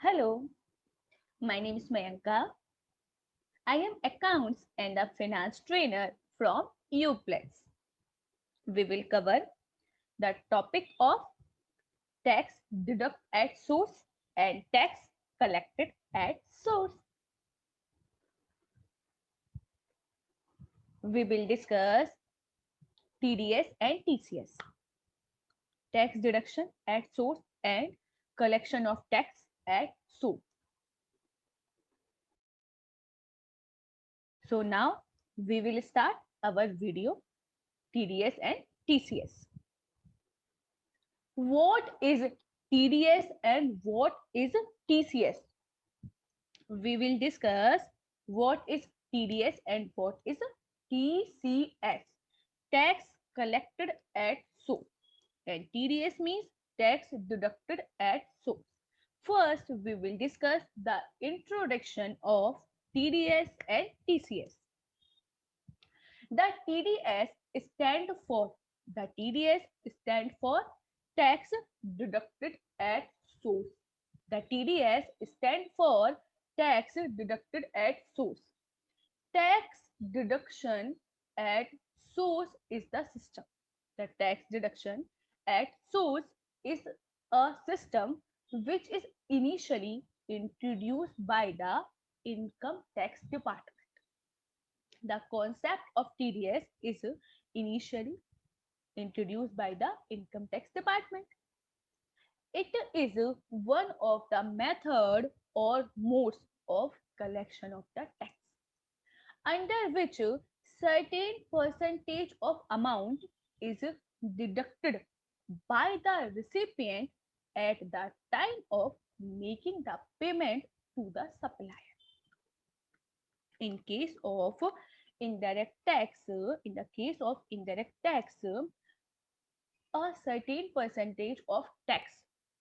Hello, my name is Mayanka. I am accounts and a finance trainer from UPlex. We will cover the topic of tax deduct at source and tax collected at source. We will discuss TDS and TCS, tax deduction at source and collection of tax at source. So now we will start our video TDS and TCS. What is TDS and what is TCS? We will discuss what is TDS and what is TCS. Tax collected at source. And TDS means tax deducted at source. First, we will discuss the introduction of TDS and TCS. The TDS stand for tax deducted at source. The TDS stand for tax deducted at source. Tax deduction at source is the system. The tax deduction at source is a system which is initially introduced by the income tax department. The concept of TDS is initially introduced by the income tax department. It is one of the method or modes of collection of the tax under which certain percentage of amount is deducted by the recipient at the time of making the payment to the supplier. In case of indirect tax, a certain percentage of tax,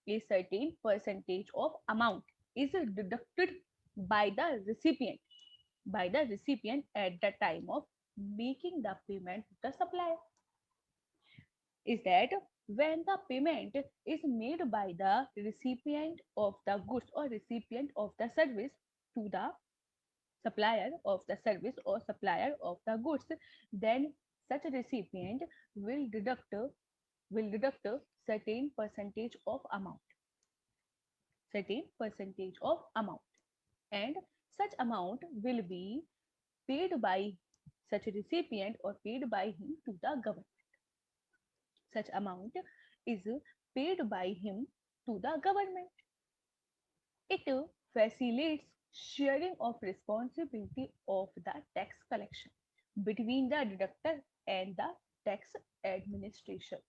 a certain percentage of amount is deducted by the recipient at the time of making the payment to the supplier. Is that when the payment is made by the recipient of the goods or recipient of the service to the supplier of the service or supplier of the goods, then such a recipient will deduct a certain percentage of amount, and such amount will be paid by such a recipient or paid by him to the government. Such amount is paid by him to the government. It facilitates sharing of responsibility of the tax collection between the deductor and the tax administrator.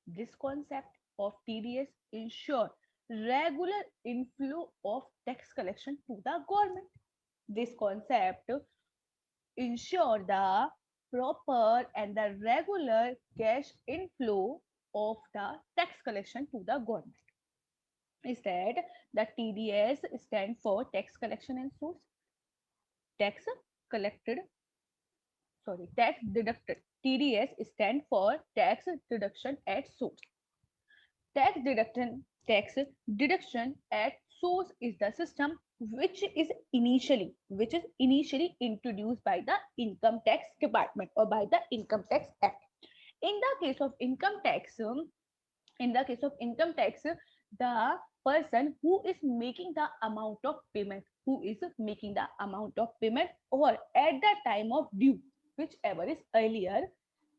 This concept of TDS ensure regular inflow of tax collection to the government. This concept ensure the proper and the regular cash inflow of the tax collection to the government. Is that the TDS stand for tax collection and source, tax collected, tax deducted. TDS stand for tax deduction at source. Tax deduction at source is the system which is initially introduced by the income tax department or by the income tax act. In the case of income tax, the person who is making the amount of payment, or at the time of due, whichever is earlier,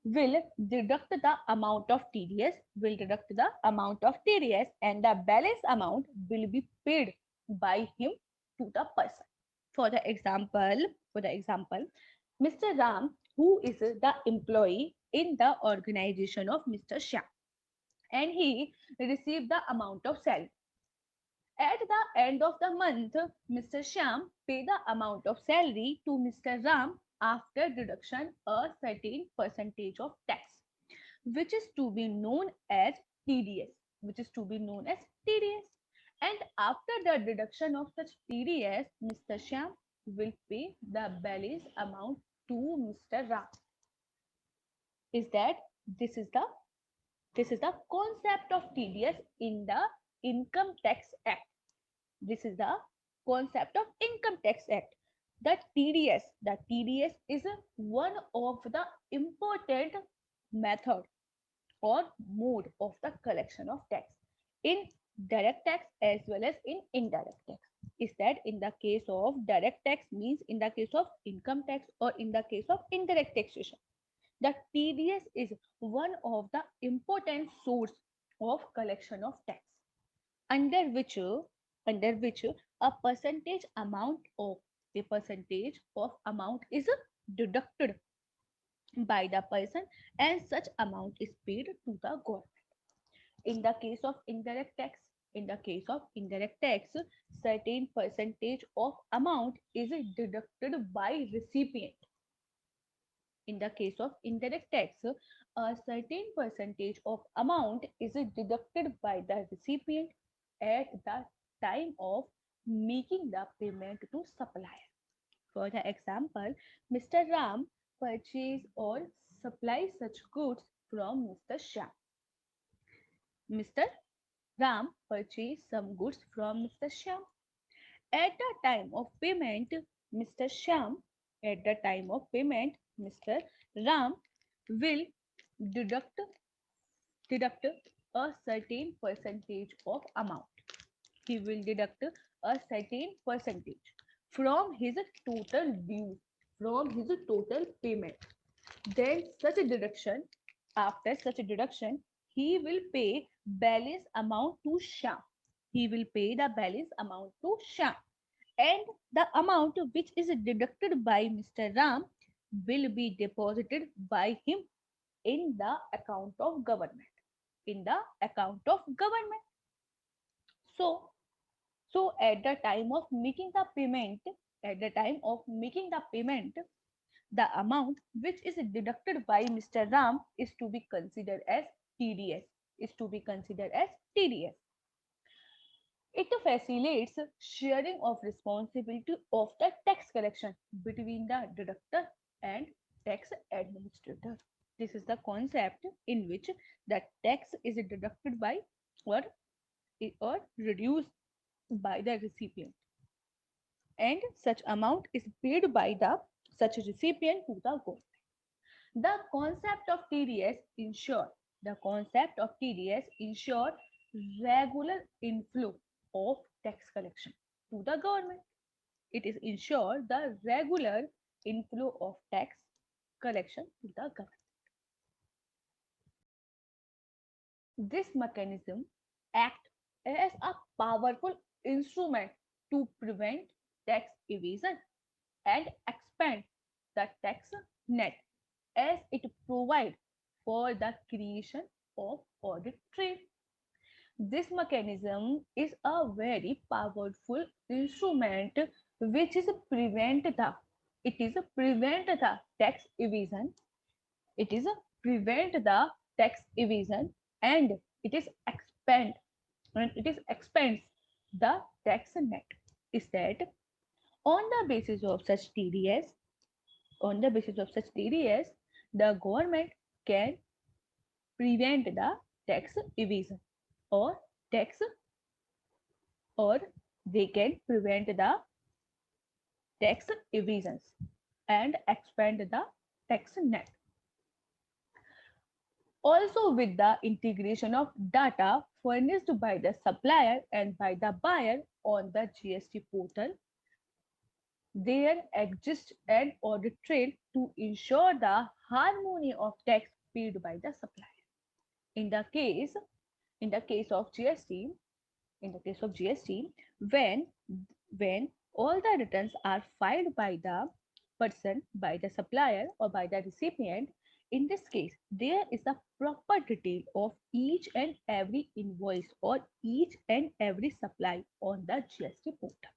will deduct the amount of TDS, and the balance amount will be paid by him to the person. For the example, Mr. Ram, who is the employee in the organization of Mr. Shyam, and he received the amount of salary. At the end of the month, Mr. Shyam pay the amount of salary to Mr. Ram after deduction a certain percentage of tax, which is to be known as TDS, And after the deduction of such TDS, Mr. Shyam will pay the balance amount to Mr. Ram. Is that this is the concept of TDS in the Income Tax Act. This is the concept of Income Tax Act. The TDS is one of the important method or mode of the collection of tax in direct tax as well as in indirect tax. Is that in the case of direct tax means in the case of income tax or in the case of indirect taxation. The TDS is one of the important source of collection of tax under which a percentage of amount is deducted by the person and such amount is paid to the government. In the case of indirect tax, certain percentage of amount is deducted by recipient. In the case of indirect tax, a certain percentage of amount is deducted by the recipient at the time of making the payment to supplier. For the example, Mr. Ram purchase or supply such goods from Mr. Shyam. Mr. Ram purchased some goods from Mr. Shyam. At the time of payment, Mr. Shyam, at the time of payment, Mr. Ram will deduct deduct a certain percentage of amount. He will deduct a certain percentage from his total due, from his total payment. Then such a deduction, after such a deduction, he will pay balance amount to Shyam. He will pay the balance amount to Shyam. And the amount which is deducted by Mr. Ram will be deposited by him in the account of government. In the account of government. So, so at the time of making the payment, at the time of making the payment, the amount which is deducted by Mr. Ram is to be considered as TDS. Is to be considered as TDS. It facilitates sharing of responsibility of the tax collection between the deductor and tax administrator. This is the concept in which the tax is deducted by or, or reduced by the recipient and such amount is paid by the such recipient to the government. The concept of TDS ensure regular inflow of tax collection to the government. It is ensure the regular inflow of tax collection to the government. This mechanism acts as a powerful instrument to prevent tax evasion and expand the tax net as it provides for the creation of audit trail. This mechanism is a very powerful instrument which is prevent the tax evasion. It is prevent the tax evasion and it is expands the tax net. Is that on the basis of such TDS, the government can prevent the tax evasion or tax or they can prevent the tax evasions and expand the tax net. Also, with the integration of data furnished by the supplier and by the buyer on the GST portal, there exists an audit trail to ensure the harmony of tax paid by the supplier. In the case of GST, when all the returns are filed by the person, by the supplier or by the recipient, in this case, there is a proper detail of each and every invoice or each and every supply on the GST portal.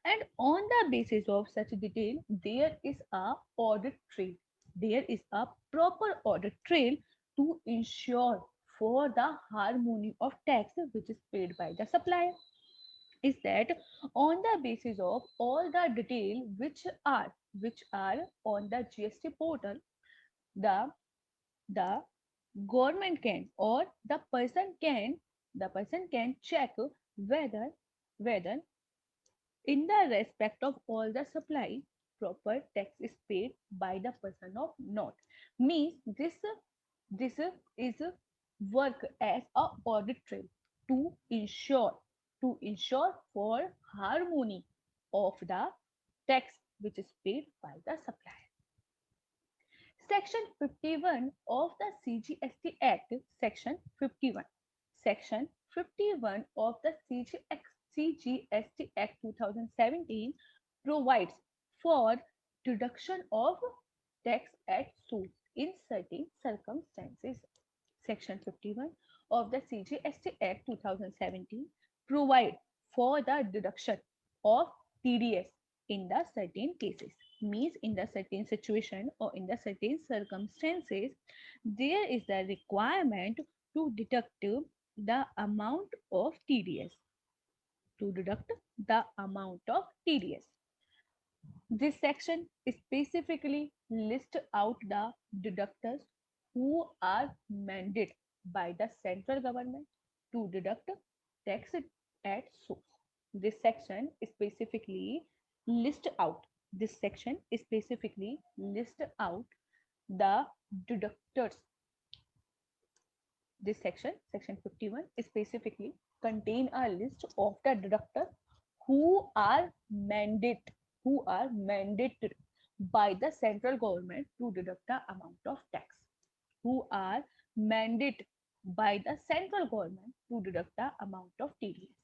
And on the basis of such detail, there is a audit trail. There is a proper audit trail to ensure for the harmony of tax which is paid by the supplier. Is that on the basis of all the detail which are on the GST portal, the government can or the person can The person can check whether in the respect of all the supply, proper tax is paid by the person or not. Means this is work as a audit trail to ensure for harmony of the tax which is paid by the supplier. Section 51 of the CGST Act, Section 51. Section 51 of the CGST Act 2017 provides for deduction of tax at source in certain circumstances. Section 51 of the CGST Act 2017 provide for the deduction of TDS in the certain cases. Means in the certain situation or in the certain circumstances, there is the requirement to deduct the amount of TDS. To deduct the amount of TDS. This section specifically lists out the deductors who are mandated by the central government to deduct tax at source. This section specifically list out. This section specifically list out the deductors. This section, section 51, specifically contain a list of the deductors who are mandated by the central government to deduct the amount of tax. Who are mandated by the central government to deduct the amount of TDS.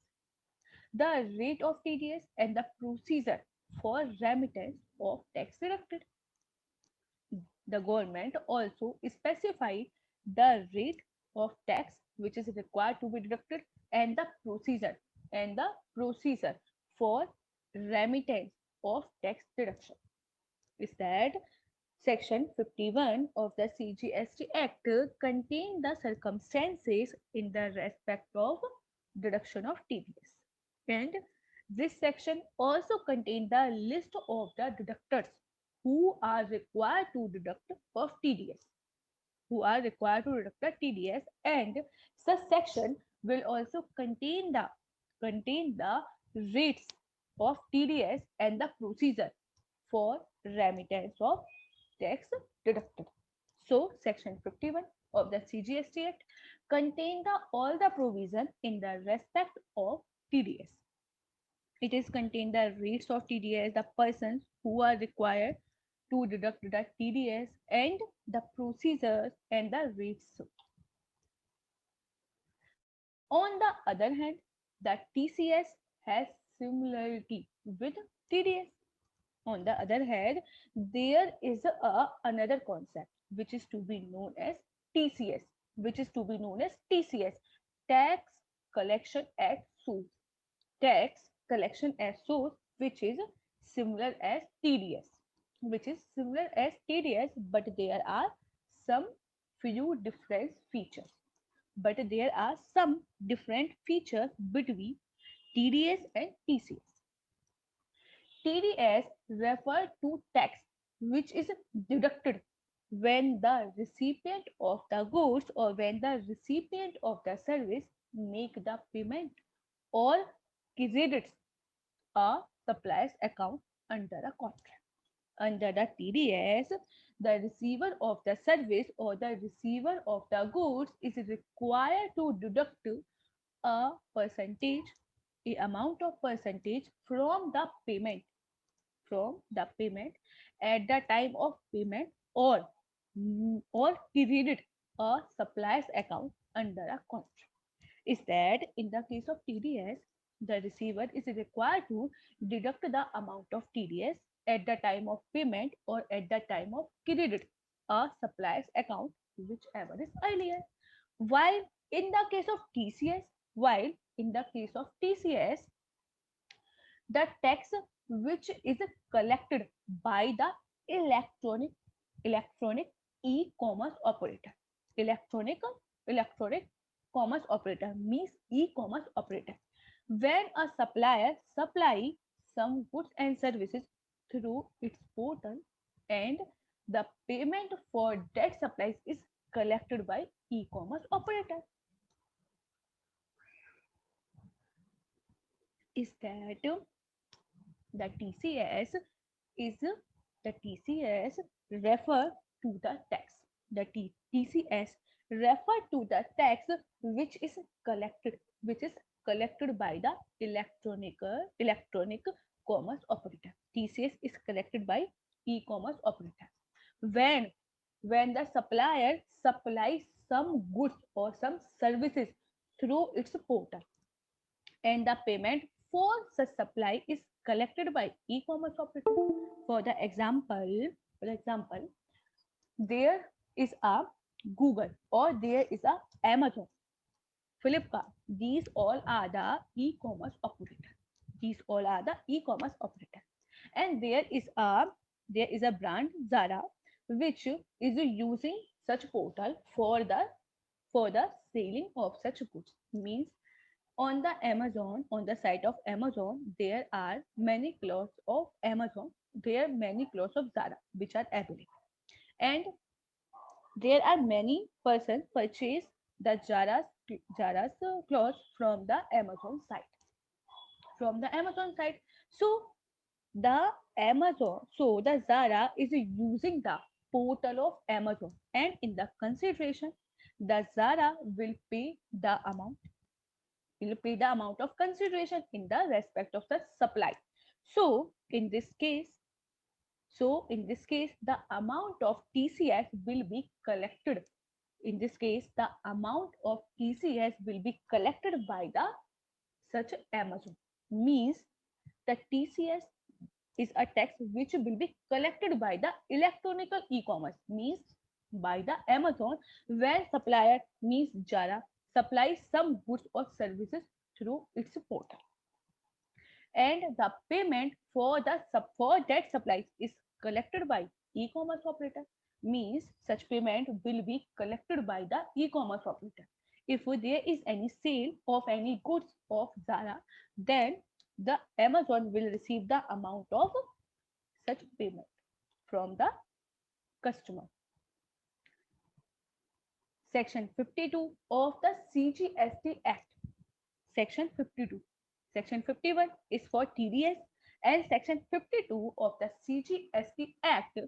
The rate of TDS and the procedure for remittance of tax deducted. The government also specified the rate of tax which is required to be deducted and the procedure for remittance of tax deduction. Is that Section 51 of the CGST Act contain the circumstances in the respect of deduction of TDS. And this section also contains the list of the deductors who are required to deduct of TDS. Who are required to deduct the TDS, and such section will also contain the rates of TDS and the procedure for remittance of tax deducted. So, Section 51 of the CGST Act contain all the provision in the respect of TDS. It is contain the rates of TDS, the persons who are required to deduct the TDS, and the procedures and the rates. On the other hand, the TCS has similarity with TDS. On the other hand, there is another concept which is to be known as TCS, tax collection at source. Tax collection at source, which is similar as TDS, but there are some few different features. Between TDS and TCS. TDS refer to tax which is deducted when the recipient of the goods or when the recipient of the service make the payment or credits a supplier's account under a contract. Under the TDS, the receiver of the service or the receiver of the goods is required to deduct a percentage, a amount of percentage from the payment at the time of payment or credit a supplier's account under a contract. Is that in the case of TDS, the receiver is required to deduct the amount of TDS at the time of payment or at the time of credit a supplier's account, whichever is earlier. While in the case of TCS, the tax which is collected by the electronic e-commerce operator. Electronic commerce operator means e-commerce operator. When a supplier supply some goods and services through its portal, and the payment for that supplies is collected by e-commerce operator. is that the TCS is the TCS refer to the tax. The TCS refer to the tax which is collected by the electronic commerce operator. TCS is collected by e-commerce operator. When when the supplier supplies some goods or some services through its portal, and the payment for such supply is collected by e-commerce operator. For the example, there is a Google or there is a Amazon, Flipkart. These all are the e-commerce operator. These all are the e-commerce operator. And there is a brand Zara which is using such portal for the selling of such goods. Means on the site of Amazon, there are many clothes of Amazon. There are many clothes of Zara which are available, and there are many persons purchase the Zara's clothes from the Amazon site. So the Zara is using the portal of Amazon, and in the consideration, the Zara will pay the amount of consideration in the respect of the supply. So in this case, the amount of TCS will be collected. In this case, the amount of TCS will be collected by the such Amazon. Means the TCS is a tax which will be collected by the electronical e-commerce, means by the Amazon, where supplier means Jara supplies some goods or services through its portal, and the payment for that supplies is collected by e-commerce operator. Means such payment will be collected by the e-commerce operator. If there is any sale of any goods of Zara, then the Amazon will receive the amount of such payment from the customer. Section 52 of the CGST Act. Section 52. Section 51 is for TDS, and Section 52 of the CGST Act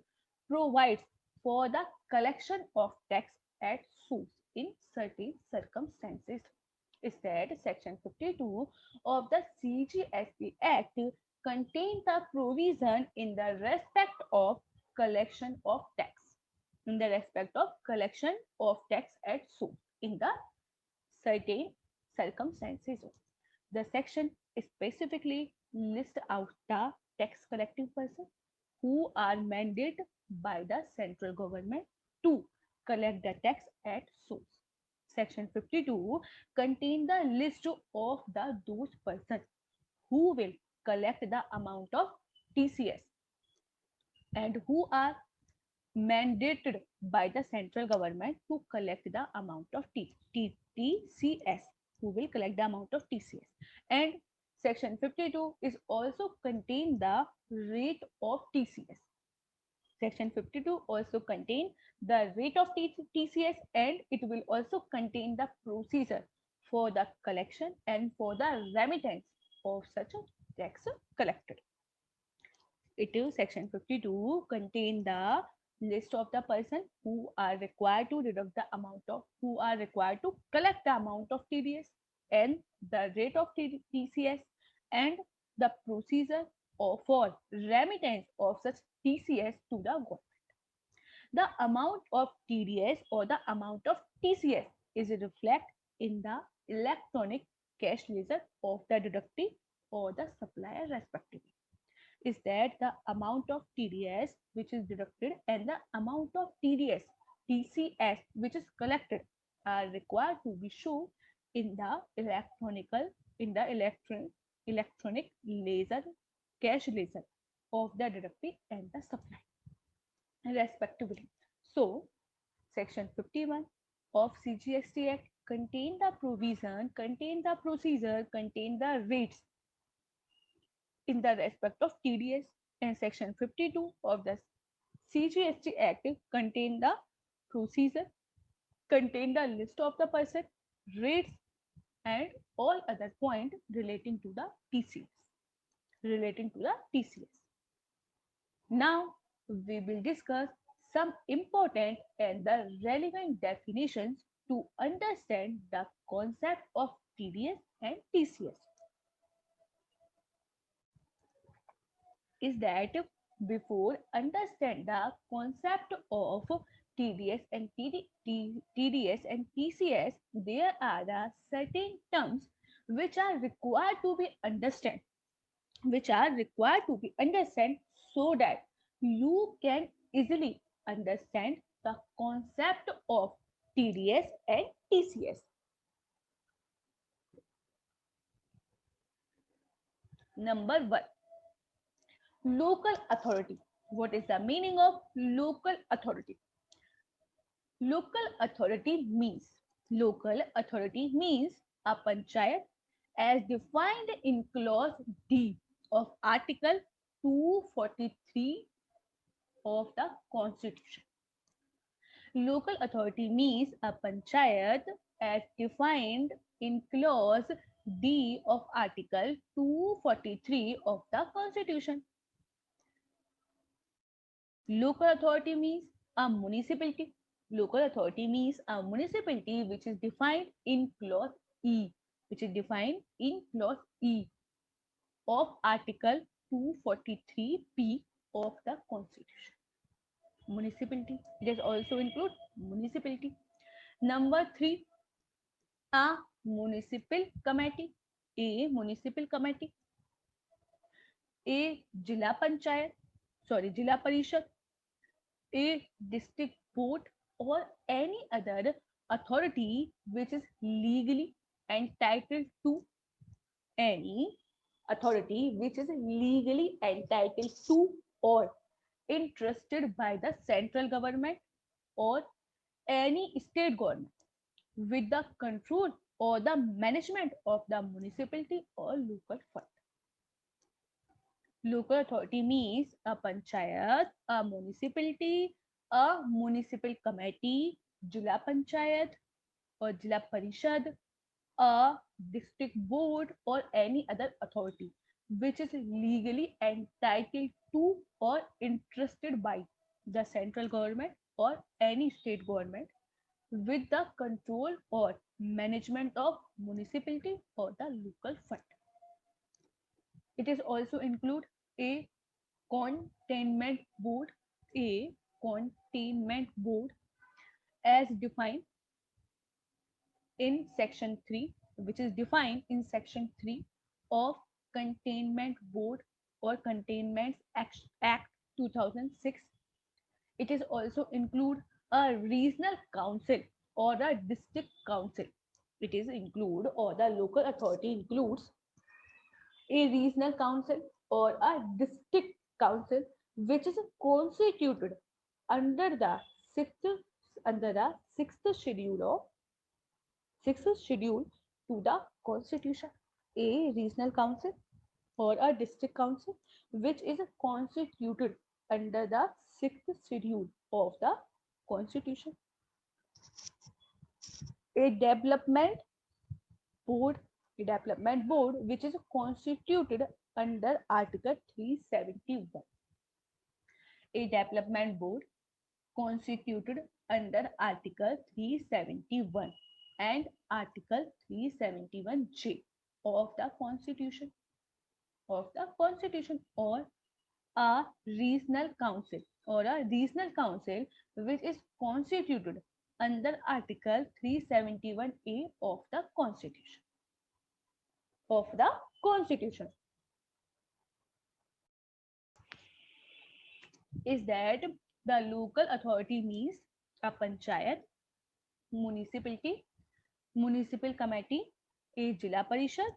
provides for the collection of tax at source in certain circumstances. Is that Section 52 of the CGST Act contains the provision in the respect of collection of tax, in the respect of collection of tax at source in the certain circumstances. The section specifically lists out the tax collecting person who are mandated by the central government to collect the tax at source. Section 52 contains the list of those persons who will collect the amount of TCS and who are mandated by the central government to collect the amount of TCS, who will collect the amount of TCS. And section 52 is also contain the rate of TCS. Section 52 also contain the rate of TCS, and it will also contain the procedure for the collection and for the remittance of such a tax collected. It is section 52 contain the list of the person who are required to deduct the amount of, who are required to collect the amount of TDS and the rate of TCS, and the procedure for remittance of such TCS to the government. The amount of TDS or the amount of TCS is reflected in the electronic cash ledger of the deductee or the supplier respectively. Is that the amount of TDS which is deducted and the amount of TCS which is collected are required to be shown in the electronic ledger, cash ledger of the deductee and the supplier respectively. So section 51 of CGST Act contain the provision, contain the procedure, contain the rates in the respect of TDS, and section 52 of the CGST Act contain the procedure, contain the list of the person, rates, and all other point relating to the TCS. Relating to the TCS. Now we will discuss some important and the relevant definitions to understand the concept of TDS and TCS. Is that before understand the concept of TDS and TCS, there are the certain terms which are required to be understood, so that you can easily understand the concept of TDS and TCS. Number one, local authority. What is the meaning of local authority? Local authority means a panchayat as defined in clause D of Article 243 of the Constitution. Local authority means a panchayat as defined in clause D of Article 243 of the Constitution. Local authority means a municipality. Local authority means a municipality which is defined in clause E, of Article 243p of the Constitution. Municipality. It is also include municipality. Number 3, a municipal committee. A municipal committee. A Jila Panchayat. Jila Parishad. A district board or any other authority which is legally entitled to or entrusted by the central government or any state government with the control or the management of the municipality or local fund. Local authority means a panchayat, a municipality, a municipal committee, Jila Panchayat or Jila Parishad, a district board or any other authority which is legally entitled to or entrusted by the central government or any state government with the control or management of municipality or the local fund. It is also include a containment board, a containment board as defined in section 3, which is defined in section 3 of Containment Board or Containment Act 2006. It is also include a regional council or a district council. It is include or the local authority includes a regional council or a district council which is constituted under the sixth schedule to the Constitution. A regional council or a district council which is constituted under the sixth schedule of the Constitution. A development board which is constituted under Article 371. A development board constituted under Article 371 and Article 371J of the Constitution or a regional council which is constituted under Article 371A of the Constitution is that the local authority means a panchayat, municipality, municipal committee, a Jila Parishad,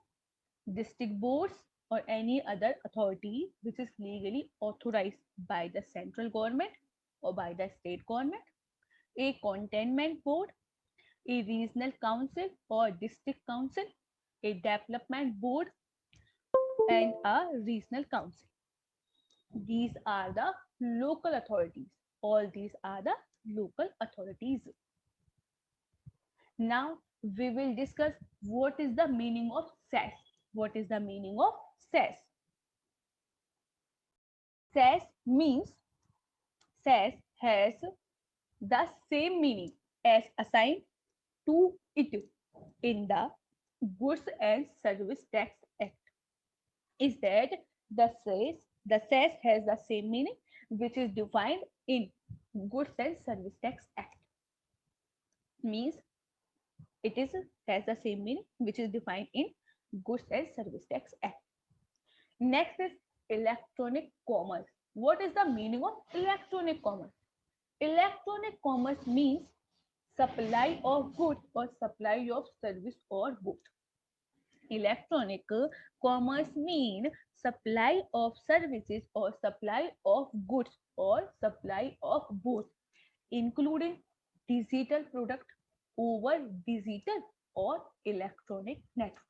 district boards or any other authority which is legally authorized by the central government or by the state government, a containment board, a regional council or district council, a development board and a regional council. These are the local authorities. All these are the local authorities. Now we will discuss What is the meaning of SAS? What is the meaning of SAS? SAS means, SAS has the same meaning as assigned to it in the Goods and Service Tax Act. Is that the SAS has the same meaning which is defined in Goods and Service Tax Act. Means it is has the same meaning which is defined in Goods and Service Tax Act. Next is electronic commerce. What is the meaning of electronic commerce? Electronic commerce means supply of goods or supply of service or both. Electronic commerce mean supply of services or supply of goods or supply of both, including digital product over digital or electronic network.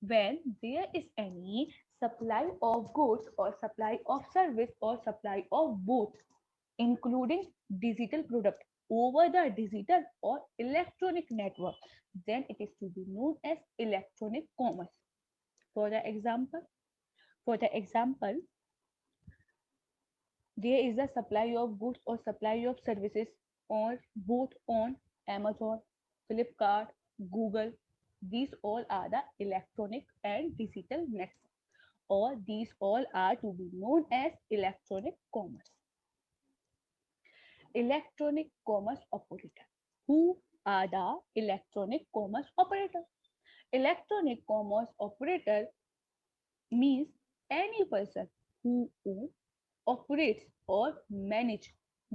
When there is any supply of goods or supply of service or supply of both, including digital product over the digital or electronic network, then it is to be known as electronic commerce. For the example, there is a supply of goods or supply of services or both on Amazon, Flipkart, Google. These all are the electronic and digital network, or these all are to be known as electronic commerce. Electronic commerce operator. Who are the electronic commerce operator? Electronic commerce operator means any person who owns, operates or manage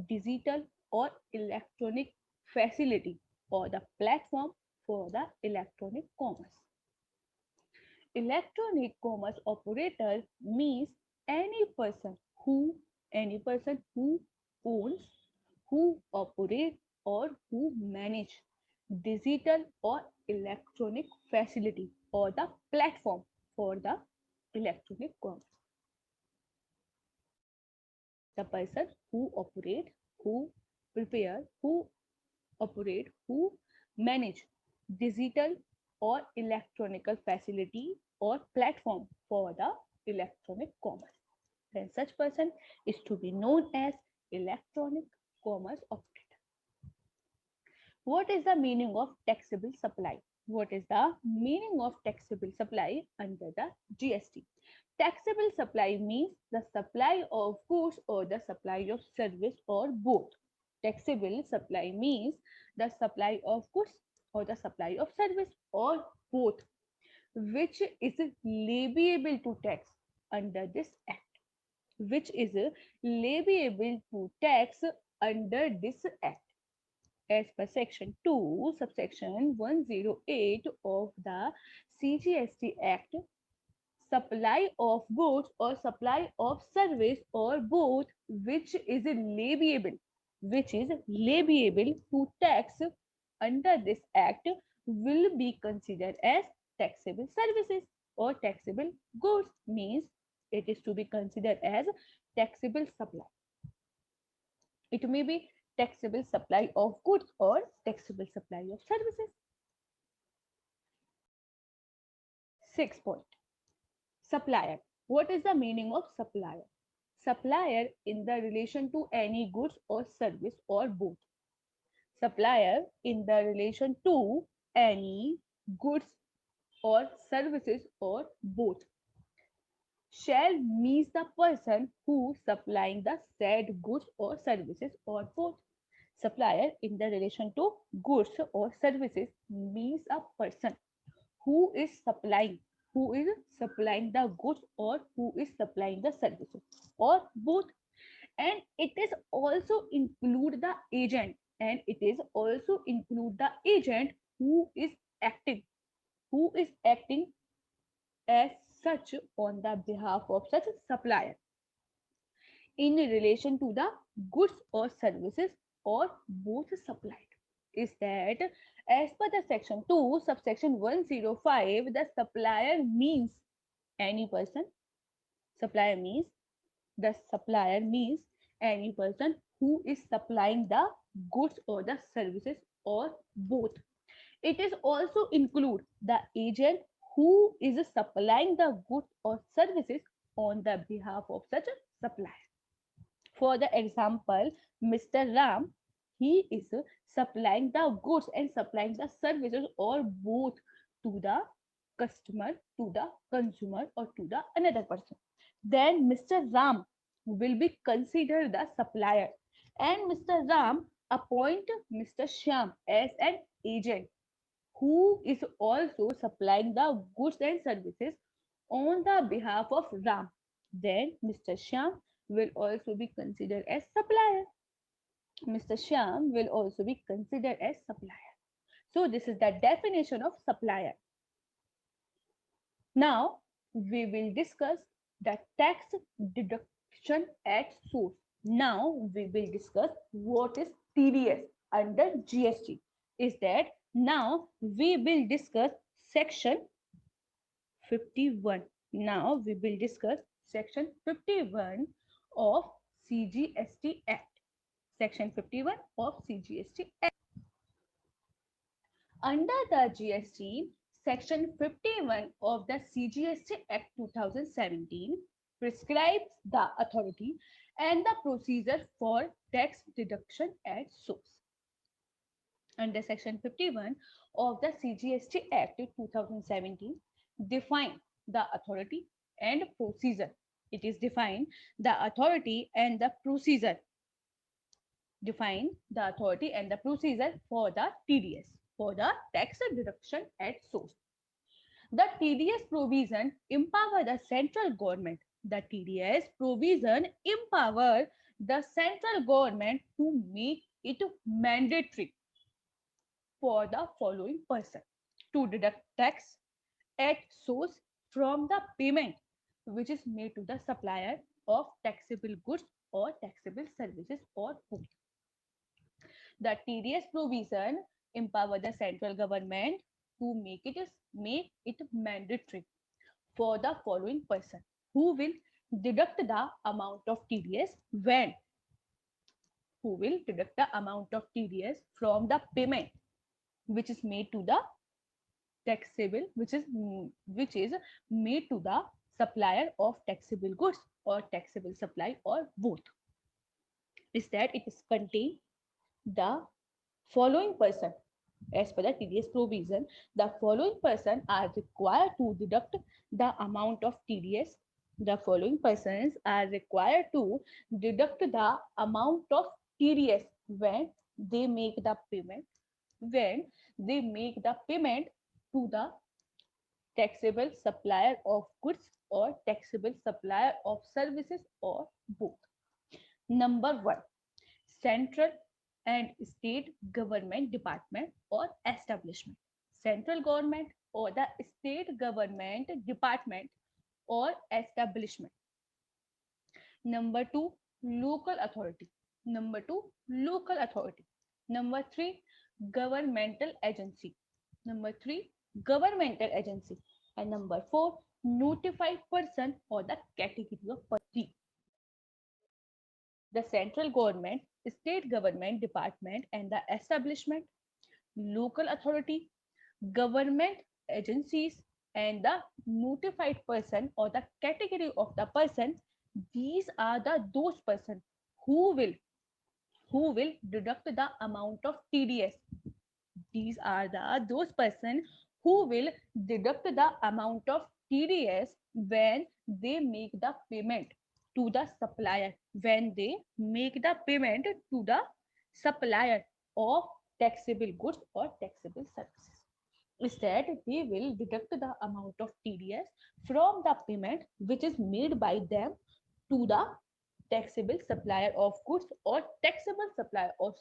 digital or electronic facility or the platform for the electronic commerce. Electronic commerce operator means any person who owns, who operate or who manage digital or electronic facility or the platform for the electronic commerce. The person who operate, who prepare, who operate, who manage digital or electronical facility or platform for the electronic commerce. Then such person is to be known as electronic commerce operator. What is the meaning of taxable supply? What is the meaning of taxable supply under the GST? Taxable supply means the supply of goods or the supply of service or both. Taxable supply means the supply of goods or the supply of service or both, which is leviable to tax under this act. Which is leviable to tax under this act. As per section 2, subsection 108 of the CGST Act, supply of goods or supply of service or both which is leviable to tax under this act will be considered as taxable services or taxable goods, means it is to be considered as taxable supply. It may be taxable supply of goods or taxable supply of services. 6th point. Supplier. What is the meaning of supplier? Supplier in the relation to any goods or service or both. Supplier in the relation to any goods or services or both shall means the person who supplying the said goods or services or both. Supplier in the relation to goods or services means a person who is supplying the goods or who is supplying the services or both. And it is also include the agent, who is acting as such on the behalf of such supplier in relation to the goods or services or both supplied. Is that as per the section 2 subsection 105, the supplier means any person. Supplier means any person who is supplying the goods or the services or both, It is also include the agent who is supplying the goods or services on the behalf of such a supplier. For the example, Mr. Ram, he is supplying the goods and supplying the services or both to the customer, to the consumer or to the another person. Then Mr. Ram will be considered the supplier and Mr. Ram appoint Mr. Shyam as an agent who is also supplying the goods and services on the behalf of Ram. Then Mr. Shyam will also be considered as supplier. Mr. Shyam will also be considered as supplier. So this is the definition of supplier. Now we will discuss the tax deduction at source. Now we will discuss what is TDS under GST. Is that now we will discuss section 51. Now we will discuss section 51 of CGST Act. Section 51 of CGST Act. Under the GST, Section 51 of the CGST Act 2017 prescribes the authority and the procedure for tax deduction at source. Under Section 51 of the CGST Act 2017 define the authority and procedure. It is defined the authority and the procedure. Define the authority and the procedure for the TDS, for the tax deduction at source. The TDS provision empower the central government. The TDS provision empower the central government to make it mandatory for the following person to deduct tax at source from the payment which is made to the supplier of taxable goods or taxable services or both. The TDS provision empower the central government to make it mandatory for the following person who will deduct the amount of TDS when who will deduct the amount of TDS from the payment which is made to the taxable which is made to the supplier of taxable goods or taxable supply or both. Is that it is contained the following person as per the TDS provision, the following person are required to deduct the amount of TDS. The following persons are required to deduct the amount of TDS when they make the payment, when they make the payment to the taxable supplier of goods or taxable supplier of services or both. Number one, central and state government department or establishment. Central government or the state government department or establishment. Number two, local authority. Number two, local authority. Number three, governmental agency. Number three, governmental agency. And number four, notified person or the category of person. The central government, state government department and the establishment, local authority, government agencies and the notified person or the category of the person, these are the those person who will deduct the amount of TDS. These are the those person who will deduct the amount of TDS when they make the payment to the supplier, when they make the payment to the supplier of taxable goods or taxable services. Instead, they will deduct the amount of TDS from the payment which is made by them to the taxable supplier of goods or taxable supplier of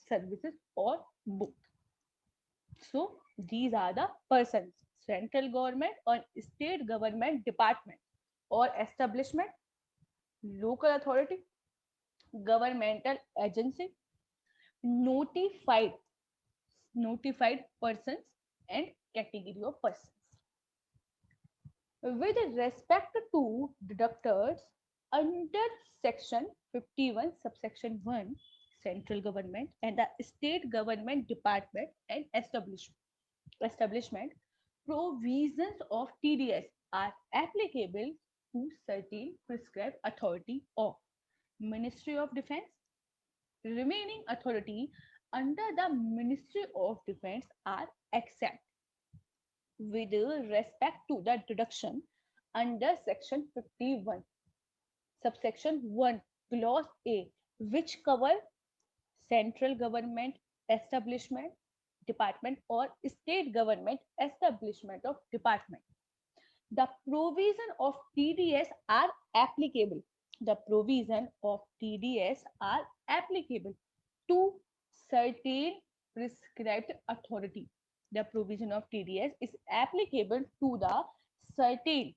services or both. So these are the persons, central government or state government department or establishment, local authority, governmental agency, notified persons and category of persons. With respect to deductors under section 51 subsection 1 central government and the state government department and establishment, provisions of TDS are applicable to certain prescribed authority of Ministry of Defense. Remaining authority under the Ministry of Defense are exempt with respect to the deduction under Section 51, subsection 1, clause A, which cover central government establishment, department or state government establishment of department. The provision of TDS are applicable. The provision of TDS are applicable to certain prescribed authority. The provision of TDS is applicable to the certain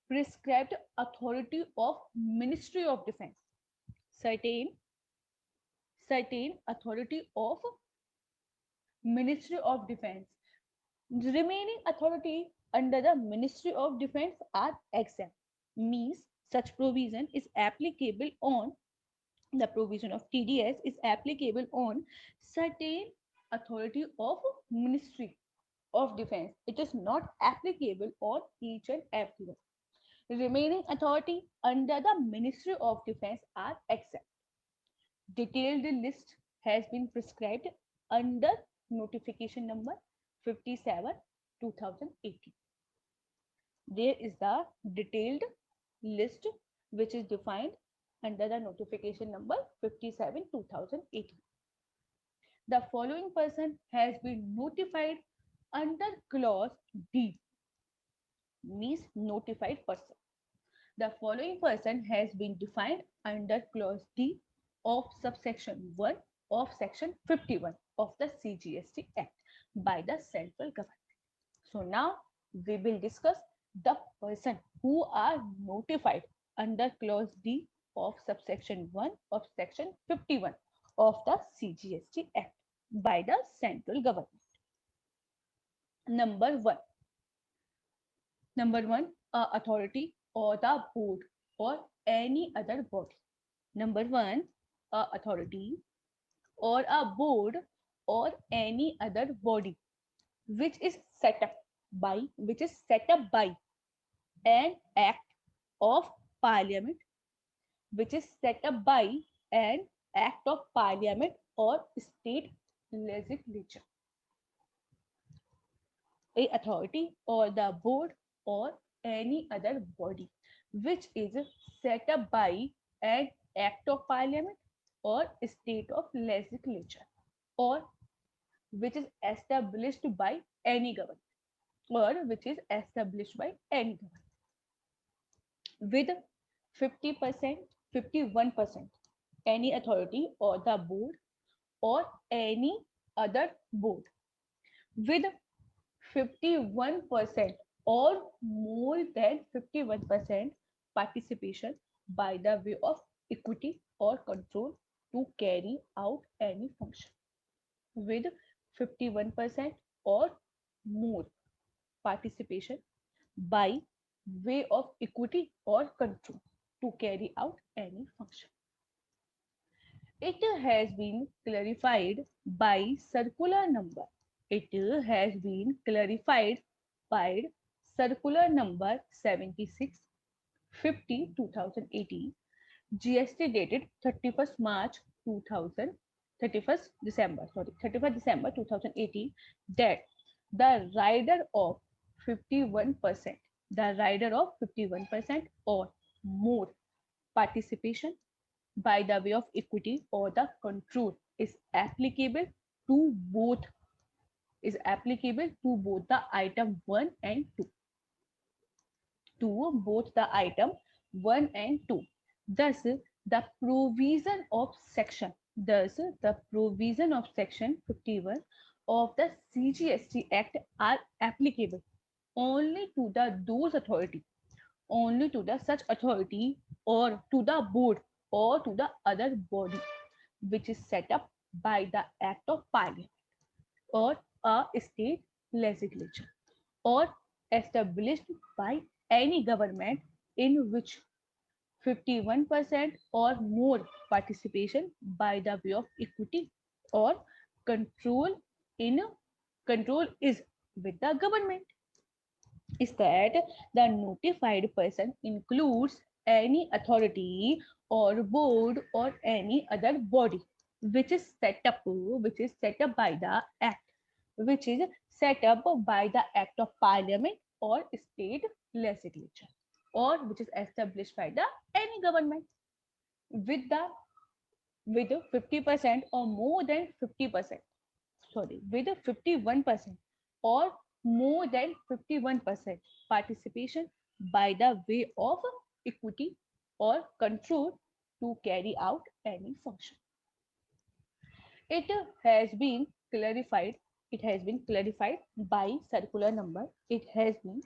prescribed authority of Ministry of Defense. Certain authority of Ministry of Defense. Remaining authority under the Ministry of Defense are exempt. Means such provision is applicable on the provision of TDS is applicable on certain authority of Ministry of Defense. It is not applicable on each and everyone. Remaining authority under the Ministry of Defense are exempt. Detailed list has been prescribed under notification number 57 2018. There is the detailed list which is defined under the notification number 57 2018. The following person has been notified under clause D, means notified person. The following person has been defined under clause D of subsection 1 of section 51 of the CGST Act by the central government. So now we will discuss the person who are notified under clause D of subsection 1 of section 51 of the CGST Act by the central government. Number 1. Number 1, authority or the board or any other body. Number 1, authority or a board or any other body which is set up by an act of parliament, which is set up by an act of parliament or state legislature. A authority or the board or any other body which is set up by an act of parliament or state of legislature, or which is established by any government, or which is established by any government with 50%, 51%, any authority or the board or any other board with 51% or more than 51% participation by the way of equity or control to carry out any function, with 51% or more participation by way of equity or control to carry out any function. It has been clarified by circular number. It has been clarified by circular number 76 50 2018, GST dated 31st March 2000, 31st December, 2018, that the rider of 51%, or more participation by the way of equity or the control is applicable to both the item 1 and 2, thus the provision of section 51 of the CGST Act are applicable only to such authority or to the board or to the other body which is set up by the act of parliament or a state legislature or established by any government in which 51% or more participation by the way of equity or control in control is with the government is that the notified person includes any authority or board or any other body which is set up by the act which is set up by the act of parliament or state legislature or which is established by the any government with the with 50% or more than 50%, sorry, with a 51% or more than 51% participation by the way of equity or control to carry out any function. It has been clarified. It has been clarified by circular number. It has been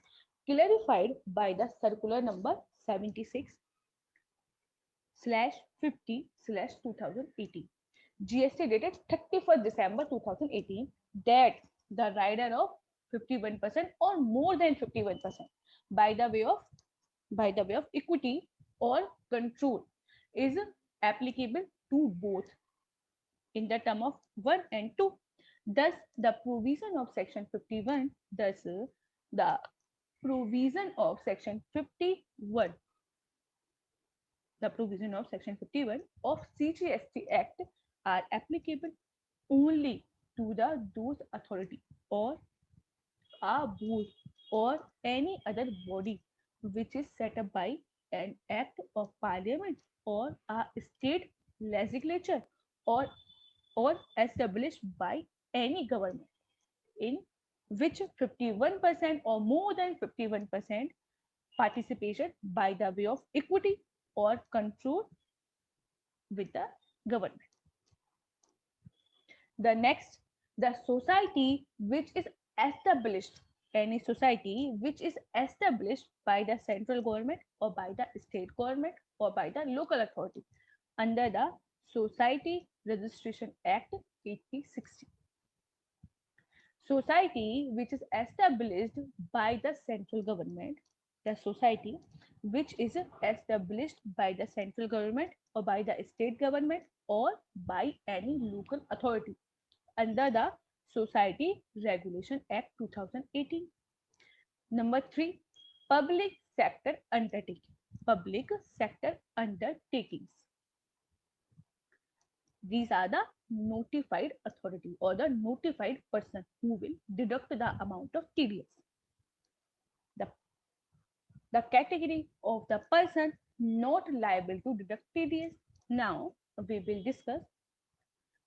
clarified by the circular number 76 slash 50 slash 2018. GST dated 31st December 2018 that the rider of 51% or more than 51% by the way of equity or control is applicable to both in the term of 1 and 2. Thus, the provision of section 51, the provision of section 51 the provision of section 51 of CGST Act are applicable only to the those authority or a board or any other body which is set up by an act of parliament or a state legislature or established by any government in which 51% or more than 51% participation by the way of equity or control with the government. The next, the society which is established, any society which is established by the central government or by the state government or by the local authority under the Society Registration Act 1860. Society which is established by the central government, the society which is established by the central government or by the state government or by any local authority under the Society Regulation Act 2018. Number 3, public sector undertaking. Public sector undertakings. These are the notified authority or the notified person who will deduct the amount of TDS. The category of the person not liable to deduct TDS. Now we will discuss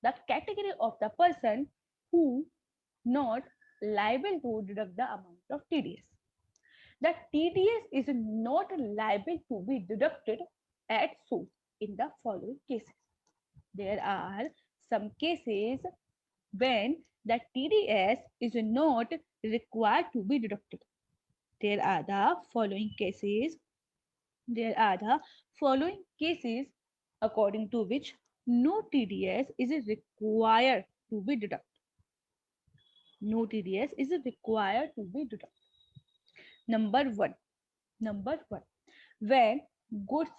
the category of the person who not liable to deduct the amount of TDS. The TDS is not liable to be deducted at source in the following cases. There are some cases when the TDS is not required to be deducted. There are the following cases. There are the following cases according to which no TDS is required to be deducted. No TDS is required to be deducted. Number one, when goods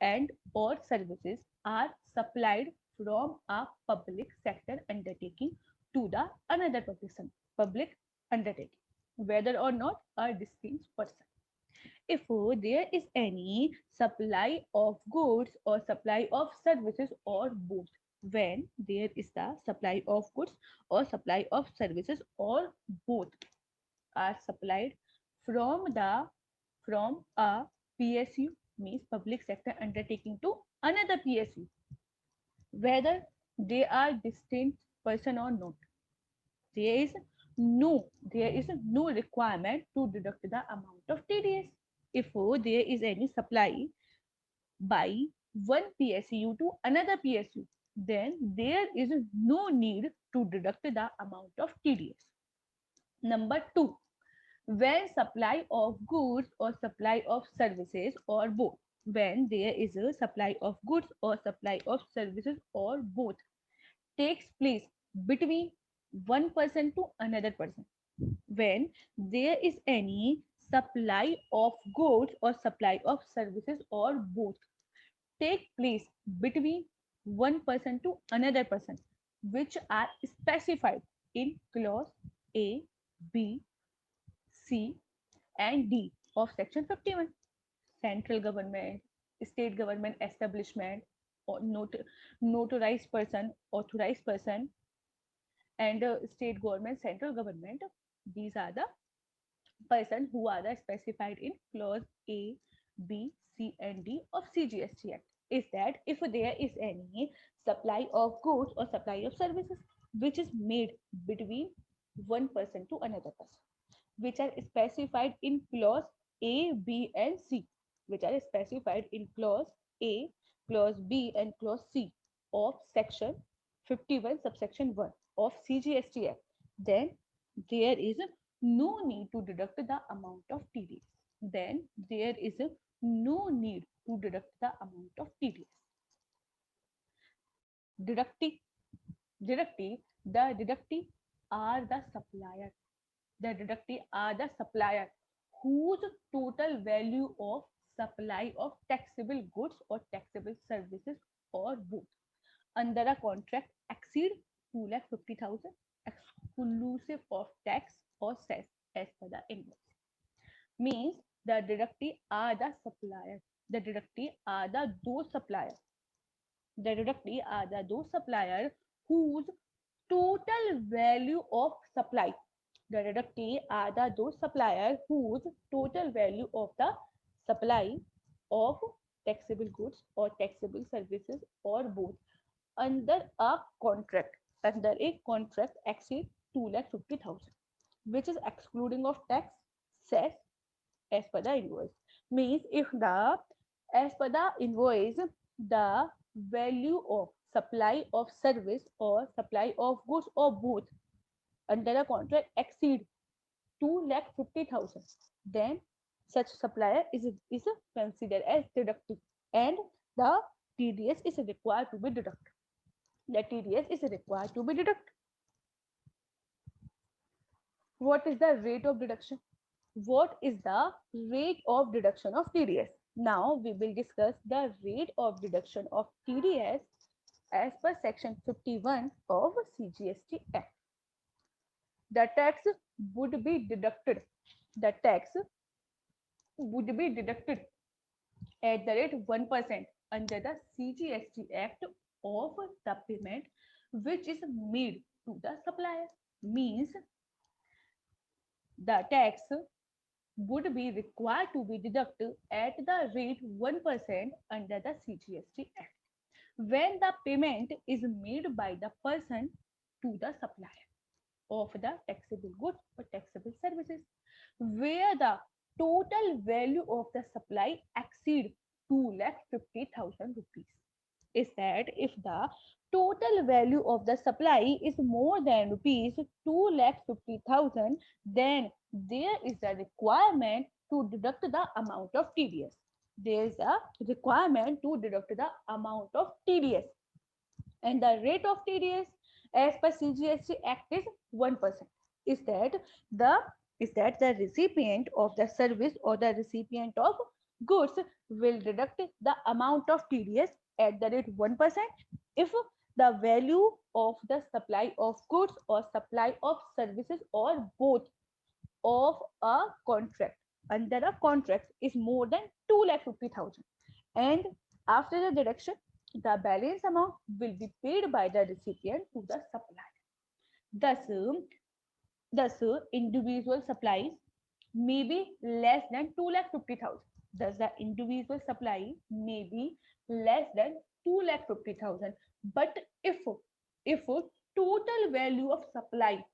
and or services are supplied from a public sector undertaking to the another public undertaking, whether or not a distinct person. If there is any supply of goods or supply of services or both, when there is the supply of goods or supply of services or both are supplied from a PSU, means public sector undertaking, to another PSU, whether they are distinct person or not, there is no requirement to deduct the amount of TDS. If there is any supply by one PSU to another PSU, then there is no need to deduct the amount of TDS. Number 2, when supply of goods or supply of services or both, when there is a supply of goods or supply of services or both takes place between one person to another person, when there is any supply of goods or supply of services or both take place between one person to another person, which are specified in clause A, B, C, and D of section 51. Central government, state government establishment, or notarized person, authorized person, and state government, central government. These are the person who are the specified in clause A, B, C, and D of CGST Act. Is that if there is any supply of goods or supply of services which is made between one person to another person, which are specified in clause A, B, and C, which are specified in clause A, clause B, and clause C of section 51, subsection 1 of CGST Act, then there is no need to deduct the amount of TDS. Then there is no need to deduct the amount of TDS. Deductee, deductee, the deductee are the supplier. The deductee are the supplier whose total value of supply of taxable goods or taxable services or both under a contract exceed 2,50,000 exclusive of tax or cess as per the invoice. Means the deductee are the supplier. The deductee are the those suppliers. The deductee are the those supplier whose total value of supply. The deductee are the those supplier whose total value of the supply of taxable goods or taxable services or both under a contract exceed 2,50,000, which is excluding of tax cess as per the invoice. Means if the as per the invoice the value of supply of service or supply of goods or both under a contract exceed 2,50,000, then such supplier is considered as deductive and the TDS is required to be deducted. The TDS is required to be deducted. What is the rate of deduction? What is the rate of deduction of TDS? Now we will discuss the rate of deduction of TDS as per section 51 of CGST Act. The tax would be deducted. The tax would be deducted at the rate 1% under the CGST Act of the payment which is made to the supplier. Means the tax would be required to be deducted at the rate 1% under the CGST Act when the payment is made by the person to the supplier of the taxable goods or taxable services where the total value of the supply exceed 2,50,000 rupees. Is that if the total value of the supply is more than rupees 2,50,000, then there is a requirement to deduct the amount of TDS. There is a requirement to deduct the amount of TDS. And the rate of TDS as per CGST Act is 1%. Is that the recipient of the service or the recipient of goods will deduct the amount of TDS at the rate 1% if the value of the supply of goods or supply of services or both of a contract under a contract is more than 2,50,000, and after the deduction the balance amount will be paid by the recipient to the supplier. Thus individual supplies may be less than 2,50,000. Thus the individual supply may be less than 2,50,000. But if total value of supply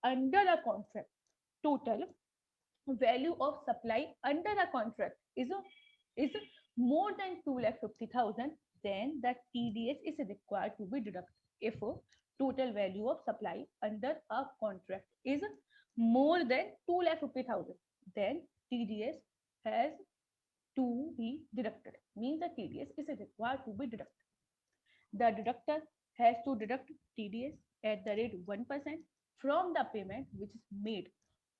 under a contract, total value of supply under a contract is more than 2,50,000, then the TDS is required to be deducted. If total value of supply under a contract is more than 2,50,000, then TDS has to be deducted. Means the TDS is required to be deducted. The deductor has to deduct TDS at the rate 1% from the payment which is made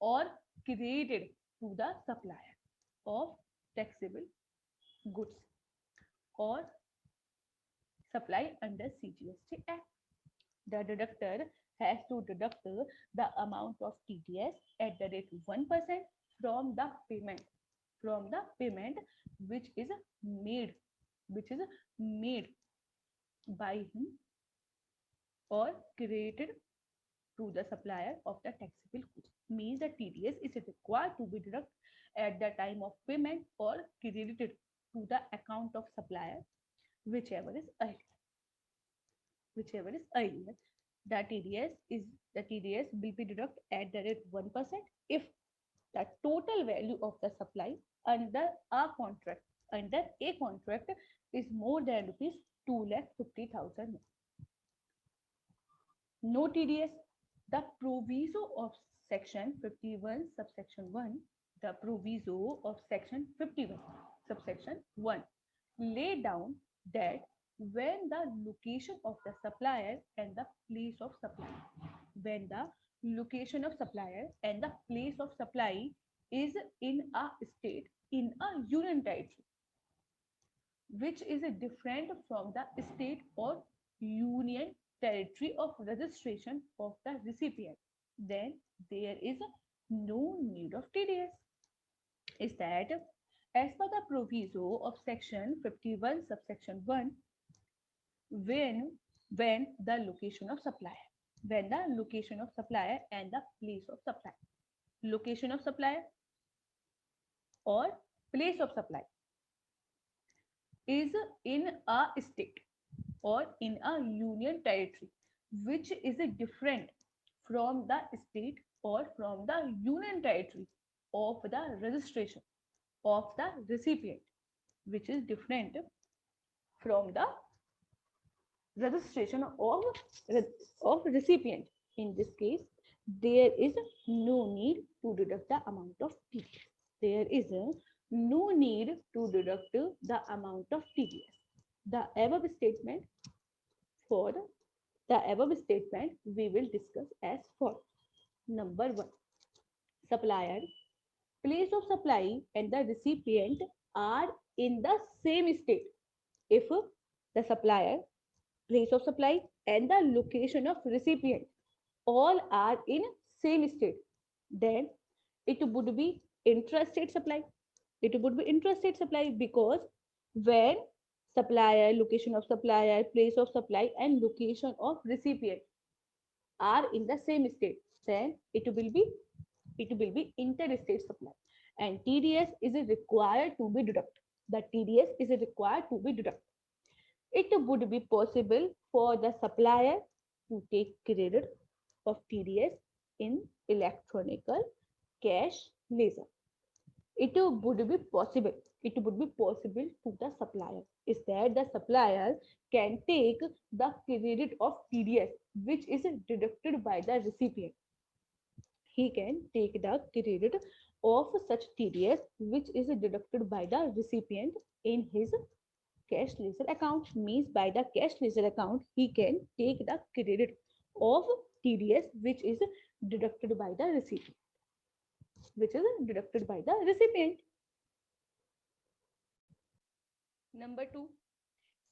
or credited to the supplier of taxable goods or supply under CGST Act. The deductor has to deduct the amount of TDS at the rate 1% from the payment which is made which is made by him or credited to the supplier of the taxable goods. Means the TDS is required to be deducted at the time of payment or credited to the account of supplier, whichever is earlier. Whichever is earlier. The TDS will be deducted at the rate 1% if the total value of the supply under a contract is more than rupees 2,50,000. No TDS. The proviso of section 51 subsection 1, the proviso of section 51 subsection 1 lay down that when the location of the supplier and the place of supply, when the location of supplier and the place of supply is in a state, in a union territory, which is different from the state or union territory of registration of the recipient, then there is no need of TDS. Is that as per the proviso of section 51 subsection 1, when the location of supplier, and the place of supply, location of supplier or place of supply is in a state or in a union territory which is different from the state or from the union territory of the registration of the recipient, which is different from the registration of recipient. In this case, there is no need to deduct the amount of TDS. There is no need to deduct the amount of TDS. The above statement we will discuss as follows. Number 1, supplier, place of supply and the recipient are in the same state. If the supplier, place of supply and the location of recipient all are in same state, then it would be intrastate supply. It would be intrastate supply because when supplier, location of supplier, place of supply and location of recipient are in the same state, then it will be interstate supply, and TDS is required to be deducted. The TDS is required to be deducted. It would be possible for the supplier to take credit of TDS in electronical cash ledger. It would be possible. It would be possible to the supplier. Is that the supplier can take the credit of TDS, which is deducted by the recipient. He can take the credit of such TDS, which is deducted by the recipient in his cash ledger account. Means by the cash ledger account, he can take the credit of TDS, which is deducted by the recipient. Number 2,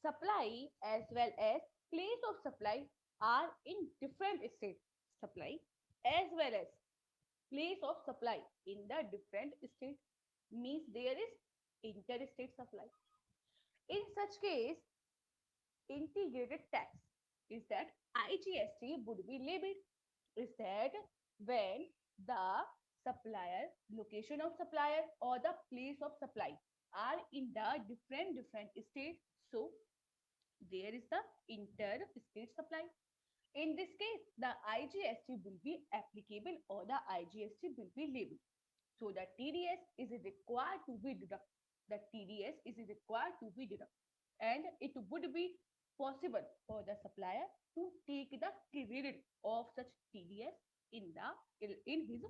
supply as well as place of supply are in different states. Supply as well as place of supply in the different state means there is interstate supply. In such case, integrated tax is that IGST would be levied. Is that when the supplier, location of supplier or the place of supply are in the different states, so there is the interstate supply. In this case, the IGST will be applicable or the IGST will be levied. So the TDS is required to be deducted. The TDS is required to be deducted, and it would be possible for the supplier to take the credit of such TDS in his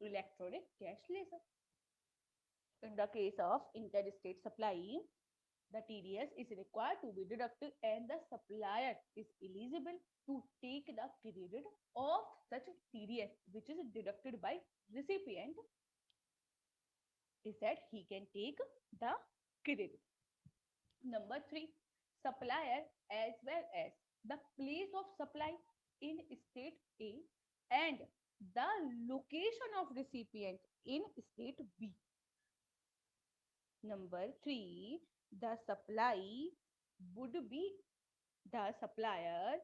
electronic cash ledger. In the case of interstate supply, the TDS is required to be deducted and the supplier is eligible to take the credit of such TDS which is deducted by recipient is that he can take the credit. Number 3, supplier as well as the place of supply in state A and the location of recipient in state B. Number 3, the supply would be the supplier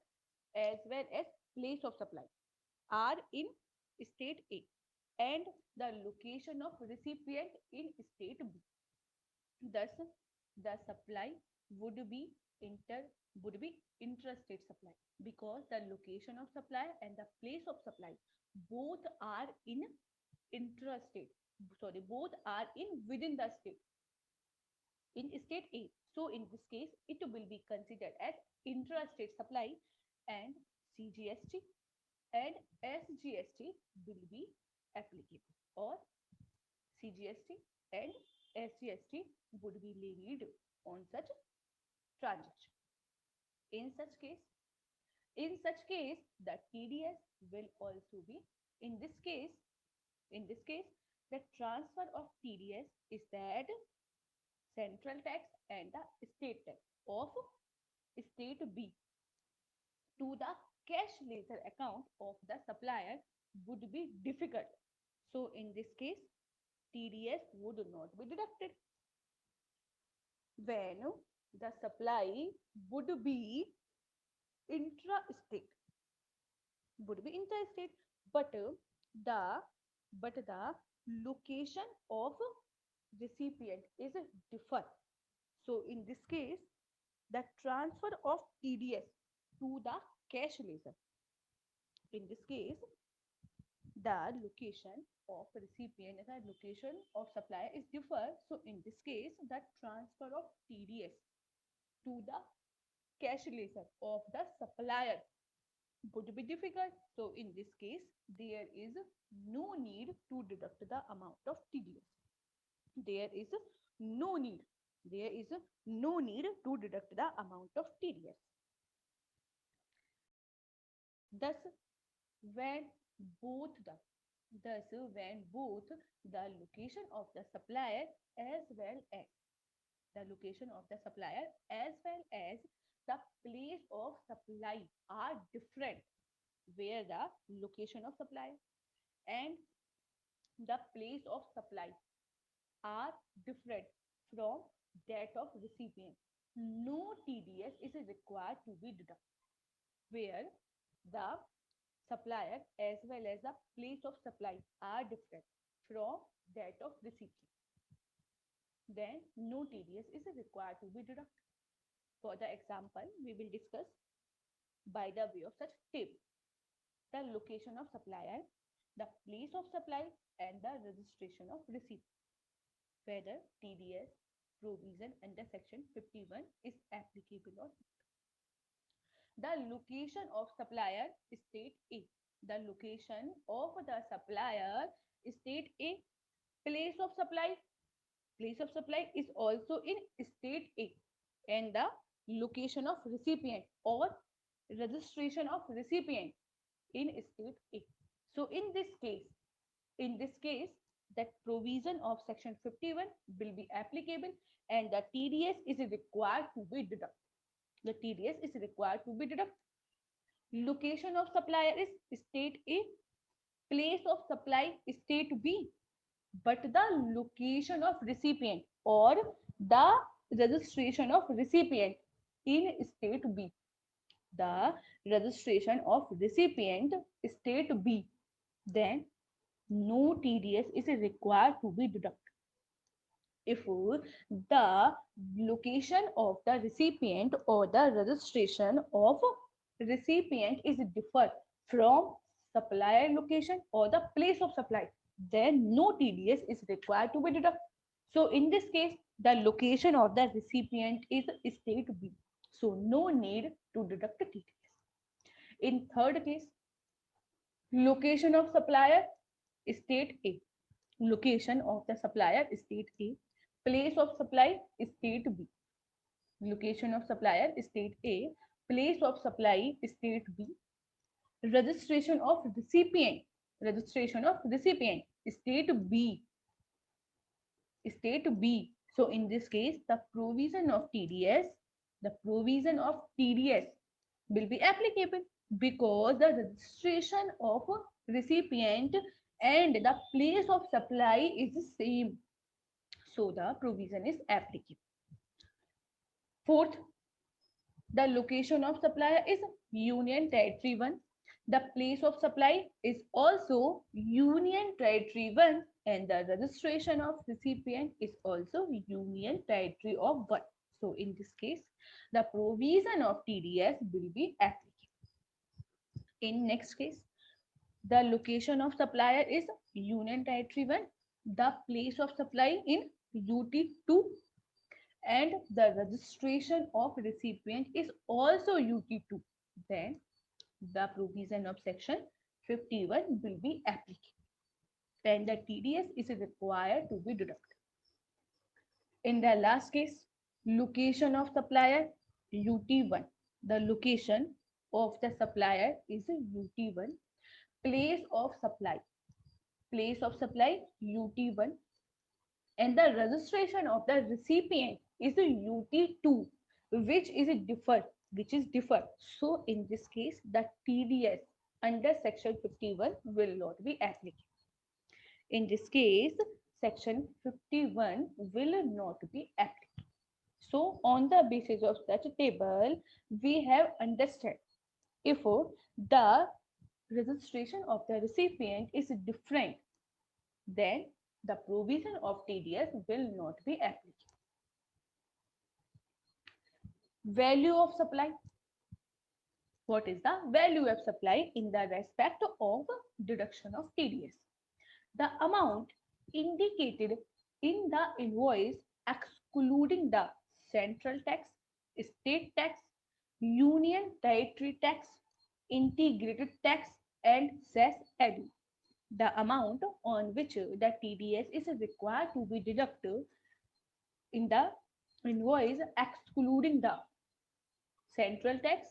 as well as place of supply are in state A and the location of recipient in state B. Thus, the supply would be intrastate supply because the location of supply and the place of supply both are in intrastate. Sorry, both are in within the state in state A. So in this case, it will be considered as intrastate supply and CGST and SGST will be applicable or CGST and SGST would be levied on such transaction. In such case, the TDS will also be in this case, the transfer of TDS is that central tax and the state tax of state B to the cash ledger account of the supplier would be difficult. So in this case, TDS would not be deducted. When the supply would be intrastate, but the location of recipient is different. So in this case, the transfer of TDS to the cash ledger. In this case, the location of recipient and the location of supplier is different. So in this case, the transfer of TDS to the cash ledger of the supplier would be difficult. So in this case, there is no need to deduct the amount of TDS. There is no need to deduct the amount of TDS. Thus, when both the location of the supplier as well as the the place of supply are different, where the location of supply and the place of supply are different from that of recipient, no TDS is required to be deducted. Where the supplier as well as the place of supply are different from that of recipient, then no TDS is required to be deducted. For the example, we will discuss by the way of such table: the location of supplier, the place of supply, and the registration of receipt. Whether TDS provision under section 51 is applicable or not. The location of supplier, state A. The location of the supplier, state A. Place of supply is also in state A, and the location of recipient or registration of recipient in state A. So in this case, that provision of section 51 will be applicable and the TDS is required to be deducted. The TDS is required to be deducted. Location of supplier is state A, place of supply is state B, but the location of recipient or the registration of recipient in state B. The registration of recipient state B, then no TDS is required to be deducted. If the location of the recipient or the registration of recipient is different from supplier location or the place of supply, then no TDS is required to be deducted. So in this case, the location of the recipient is state B. So no need to deduct the TDS. In third case, location of supplier, state A. Location of the supplier, state A. Place of supply, state B. Location of supplier, state A. Place of supply, state B. Registration of recipient, state B. State B. So in this case, the provision of TDS will be applicable because the registration of recipient and the place of supply is the same. So the provision is applicable. Fourth, the location of supplier is Union Territory 1. The place of supply is also Union Territory 1 and the registration of recipient is also Union Territory of 1. So in this case, the provision of TDS will be applicable. In next case, the location of supplier is Union Territory 1. The place of supply in UT2 and the registration of recipient is also UT2. Then the provision of section 51 will be applicable. Then the TDS is required to be deducted. In the last case, location of supplier UT1. The location of the supplier is UT1. Place of supply UT1 and the registration of the recipient is a UT2, which is differ. So in this case, the TDS under section 51 will not be applicable. In this case, section 51 will not be applicable. So on the basis of such a table, we have understood if the registration of the recipient is different, then the provision of TDS will not be applicable. Value of supply. What is the value of supply in the respect of deduction of TDS? The amount indicated in the invoice excluding the central tax, state tax, union territory tax, integrated tax and cess levy. The amount on which the TDS is required to be deducted in the invoice excluding the central tax,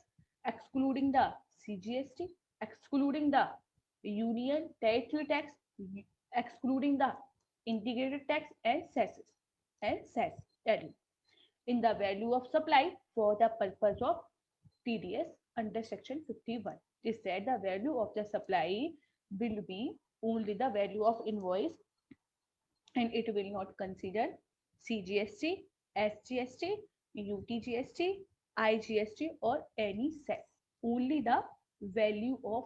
excluding the CGST, excluding the union territory tax, excluding the integrated tax and cess levy in the value of supply for the purpose of TDS under section 51. Is that the value of the supply will be only the value of invoice and it will not consider CGST, SGST, UTGST, IGST or any cess. Only the value of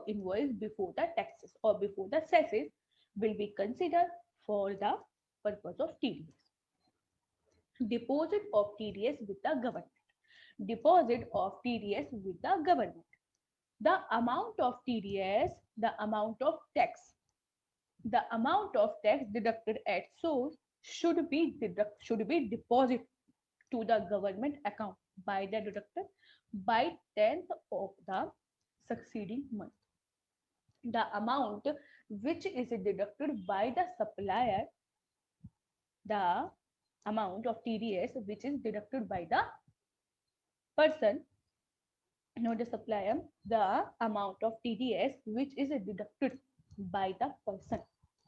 invoice before the taxes or before the cesses will be considered for the purpose of TDS. Deposit of TDS with the government. Deposit of TDS with the government. The amount of TDS, the amount of tax deducted at source should be deposited to the government account by the deductor by 10th of the succeeding month. The amount which is deducted by the supplier, the amount of TDS which is deducted by the person, not the supplier, the amount of TDS which is deducted by the person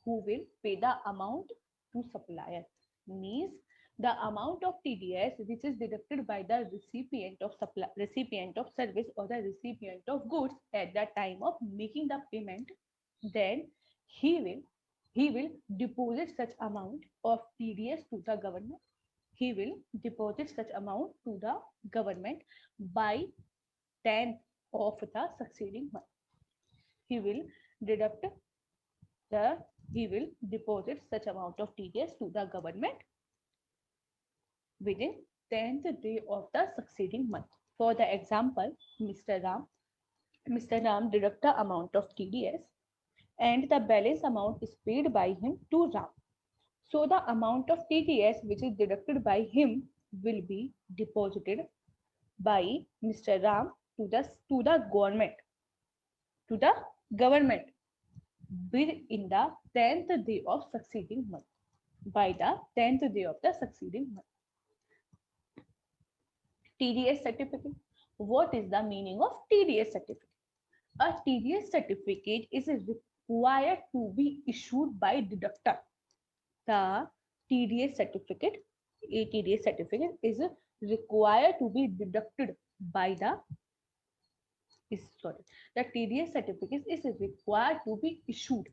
who will pay the amount to supplier means the amount of TDS which is deducted by the recipient of service or the recipient of goods at the time of making the payment, then he will deposit such amount of TDS to the government. He will deposit such amount to the government by 10th of the succeeding month. He will deposit such amount of TDS to the government within 10th day of the succeeding month. For the example, Mr. Ram deduct the amount of TDS and the balance amount is paid by him to Ram. So the amount of TDS which is deducted by him will be deposited by Mr. Ram to the government in the 10th day of succeeding month, by the 10th day of the succeeding month. TDS certificate. What is the meaning of TDS certificate? A TDS certificate is required to be issued by deductor. The TDS certificate, a TDS certificate is required to be deducted by the the TDS certificate is required to be issued.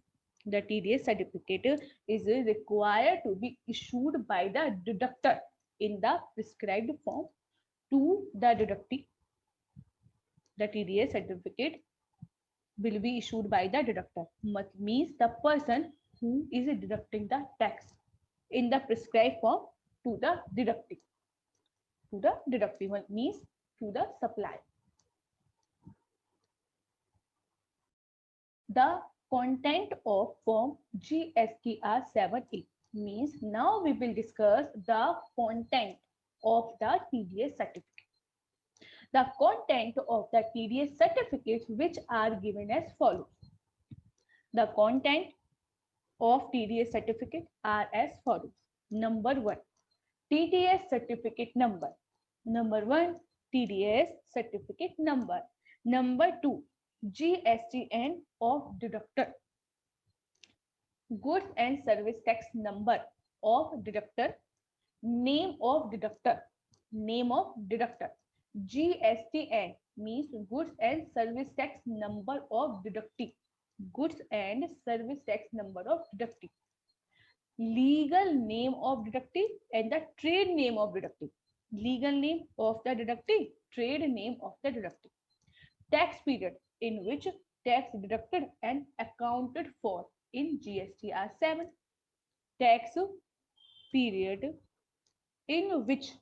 The TDS certificate is required to be issued by the deductor in the prescribed form to the deductee. The TDS certificate will be issued by the deductor. Means the person who is deducting the tax in the prescribed form to the deductee. To the deductee means to the supplier. The content of form GSTR 7A means now we will discuss the content of the TDS certificate. The content of the TDS certificates which are given as follows. The content of TDS certificate are as follows. Number 1, TDS certificate number. Number 1, TDS certificate number. Number 2, GSTN of deductor. Goods and service tax number of deductor. Name of deductor. Name of deductor. GSTN means goods and service tax number of deductee. Goods and service tax number of deductee. Legal name of deductee and the trade name of deductee. Legal name of the deductee, trade name of the deductee. Tax period in which tax deducted and accounted for in GSTR 7. Tax period in which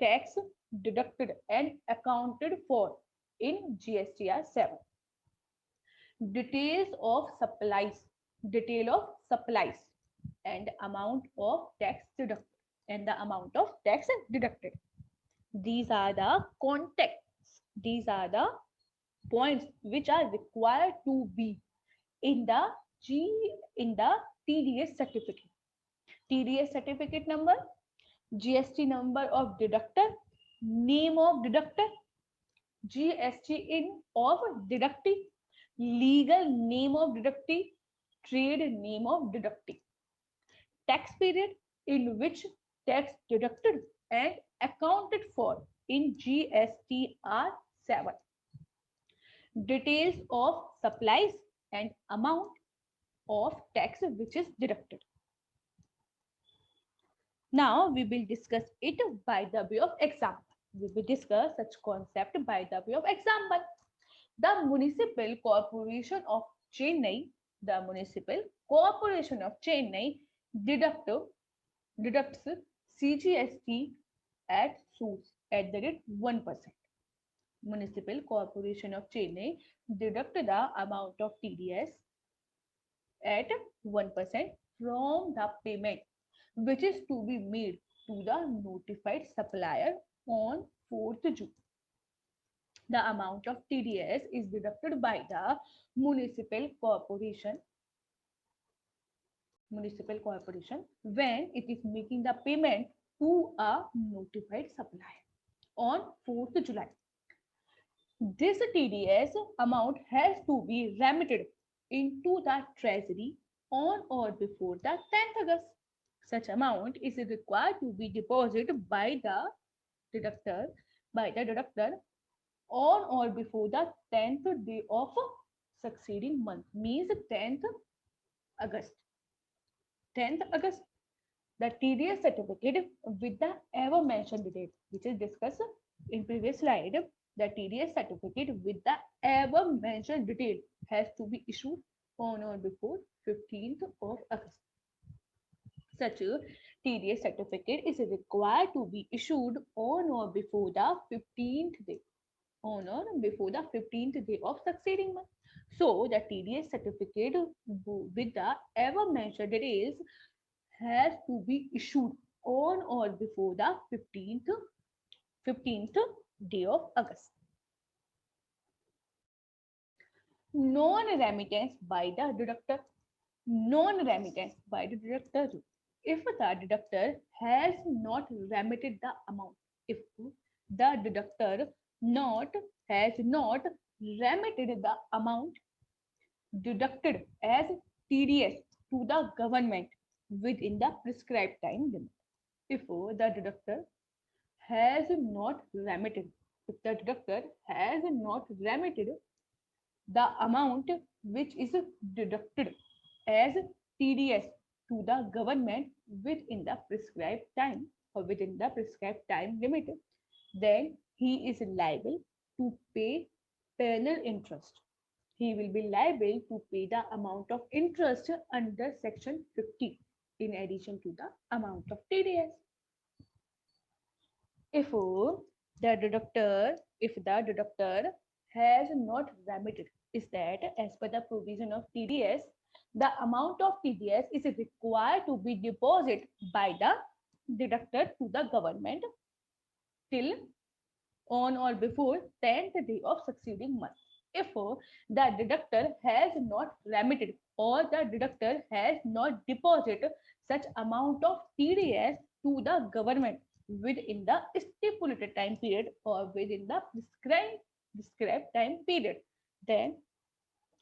tax deducted and accounted for in GSTR 7. Details of supplies. Detail of supplies and amount of tax deducted and the amount of tax deducted. These are the contexts. These are the points which are required to be in the TDS certificate. TDS certificate number, GST number of deductor, name of deductor, GSTN of deductee, legal name of deductee, trade name of deductee. Tax period in which tax deducted and accounted for in GSTR 7. Details of supplies and amount of tax which is deducted. Now we will discuss it by the way of example. We will discuss such concept by the way of example. The Municipal Corporation of Chennai, deducts CGST at source at the rate 1%. Municipal Corporation of Chennai deduct the amount of TDS at 1% from the payment which is to be made to the notified supplier on 4th June. The amount of TDS is deducted by the municipal corporation when it is making the payment to a notified supplier on 4th July. This TDS amount has to be remitted into the treasury on or before the 10th August. Such amount is required to be deposited by the deductor on or before the 10th day of succeeding month, means 10th August. 10th August. The TDS certificate with the ever mentioned date, which is discussed in previous slide, the TDS certificate with the ever mentioned detail has to be issued on or before 15th of August. Such a TDS certificate is required to be issued on or before the 15th day. On or before the 15th day of succeeding month. So the TDS certificate with the ever mentioned details has to be issued on or before the 15th day of August. Non-remittance by the deductor. Non-remittance by the deductor. If the deductor has not remitted the amount, if the deductor not has not remitted the amount deducted as TDS to the government within the prescribed time limit. If the deductor has not remitted, if the deductor has not remitted the amount which is deducted as TDS to the government within the prescribed time or within the prescribed time limit, then he is liable to pay penal interest. He will be liable to pay the amount of interest under section 50 in addition to the amount of TDS. If the deductor has not remitted, is that as per the provision of TDS, the amount of TDS is required to be deposited by the deductor to the government till on or before 10th day of succeeding month. If the deductor has not remitted or the deductor has not deposited such amount of TDS to the government within the stipulated time period or within the prescribed time period, then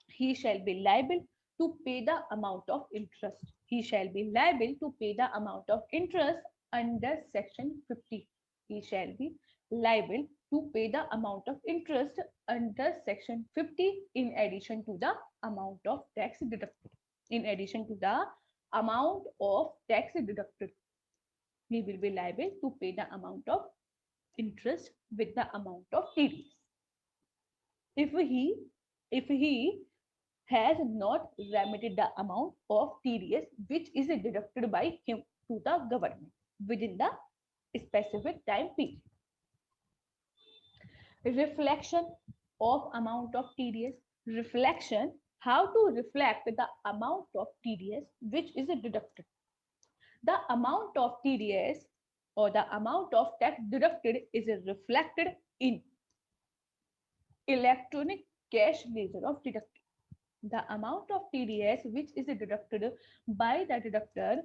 he shall be liable to pay the amount of interest. He shall be liable to pay the amount of interest under section 50. He shall be liable to pay the amount of interest under section 50 in addition to the amount of tax deducted. In addition to the amount of tax deducted, he will be liable to pay the amount of interest with the amount of TDS. If he has not remitted the amount of TDS which is deducted by him to the government within the specific time period. Reflection of amount of TDS. Reflection, how to reflect the amount of TDS which is deducted. The amount of TDS or the amount of tax deducted is reflected in electronic cash ledger of deducted. The amount of TDS which is deducted by the deductor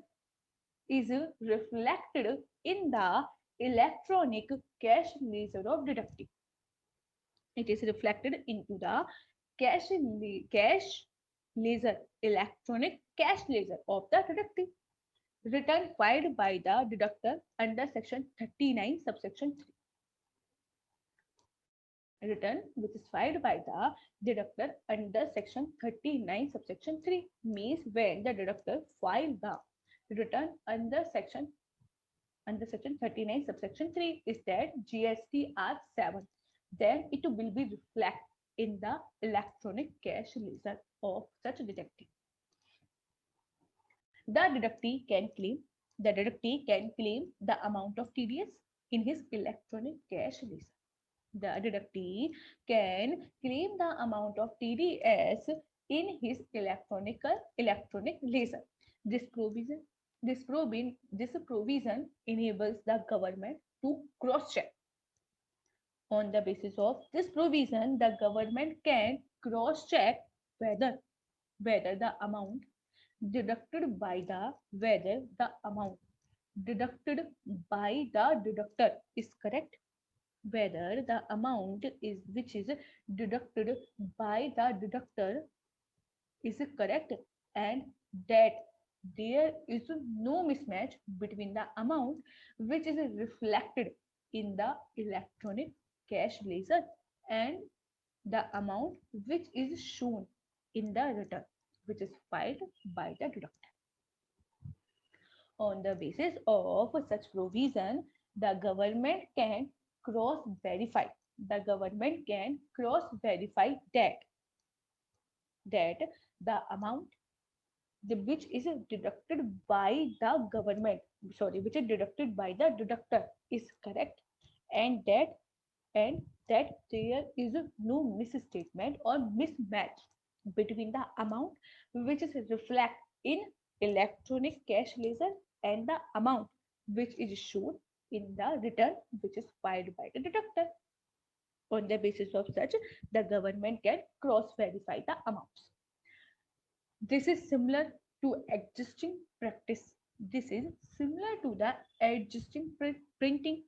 is reflected in the electronic cash ledger of deducting. It is reflected into the cash ledger, electronic cash ledger of the deducting. Return filed by the deductor under section 39 subsection 3. Return which is filed by the deductor under section 39 subsection 3 means when the deductor filed the return under section 39 subsection 3 is that GSTR 7, then it will be reflect in the electronic cash ledger of such deductee. The deductee can claim the amount of TDS in his electronic cash ledger. The deductee can claim the amount of TDS in his electronic ledger. This provision enables the government to cross-check. On the basis of this provision, the government can cross-check whether the amount deducted by the deductor is correct, whether the amount is which is deducted by the deductor is correct, and that there is no mismatch between the amount which is reflected in the electronic cash ledger and the amount which is shown in the return which is filed by the deductor. On the basis of such provision, the government can cross verify. The government can cross verify that the amount which is deducted by the government, which is deducted by the deductor is correct, and that there is no misstatement or mismatch between the amount which is reflect in electronic cash ledger and the amount which is shown in the return which is filed by the deductor. On the basis of such, the government can cross verify the amounts. This is similar to existing practice. This is similar to the existing printing.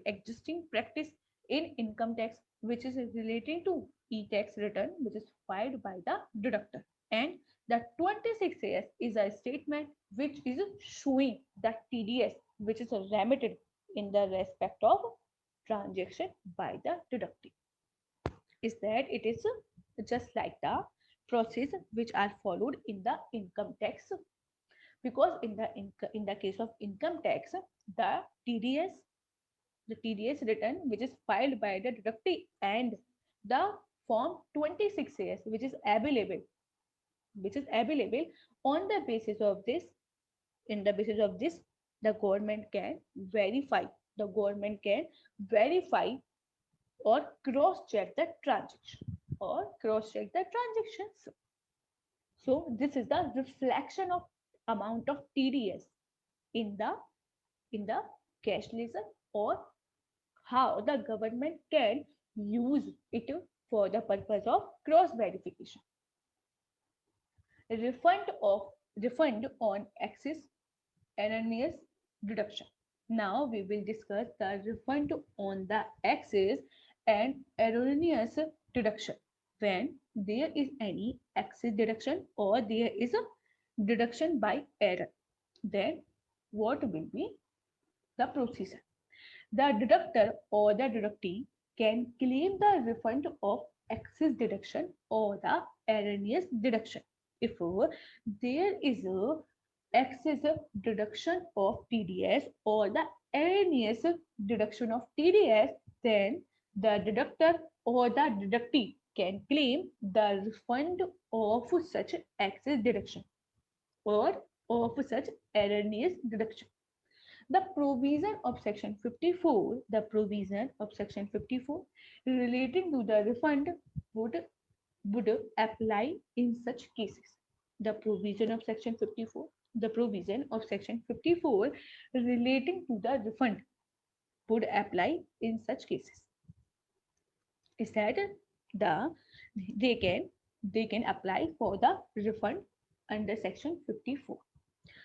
existing practice in income tax, which is relating to e-tax return, which is filed by the deductor. And the 26AS is a statement which is showing that TDS, which is remitted in the respect of transaction by the deductee. Is that it is just like the process which are followed in the income tax, because in the case of income tax, the TDS the TDS return which is filed by the deductee and the form 26AS which is available on the basis of this in the basis of this the government can verify or cross check the transaction or cross check the transactions. So this is the reflection of amount of TDS in the cash ledger, or how the government can use it for the purpose of cross verification. Refund of refund on excess erroneous deduction. Now we will discuss the refund on the excess and erroneous deduction. When there is any excess deduction or there is a deduction by error, then what will be the procedure? The deductor or the deductee can claim the refund of excess deduction or the erroneous deduction if there is a excess deduction of TDS or the erroneous deduction of TDS. Then the deductor or the deductee can claim the refund of such excess deduction or of such erroneous deduction. The provision of section 54 relating to the refund would would apply in such cases. The provision of section 54 the provision of section 54 relating to the refund would apply in such cases. Is that the they can apply for the refund under section 54.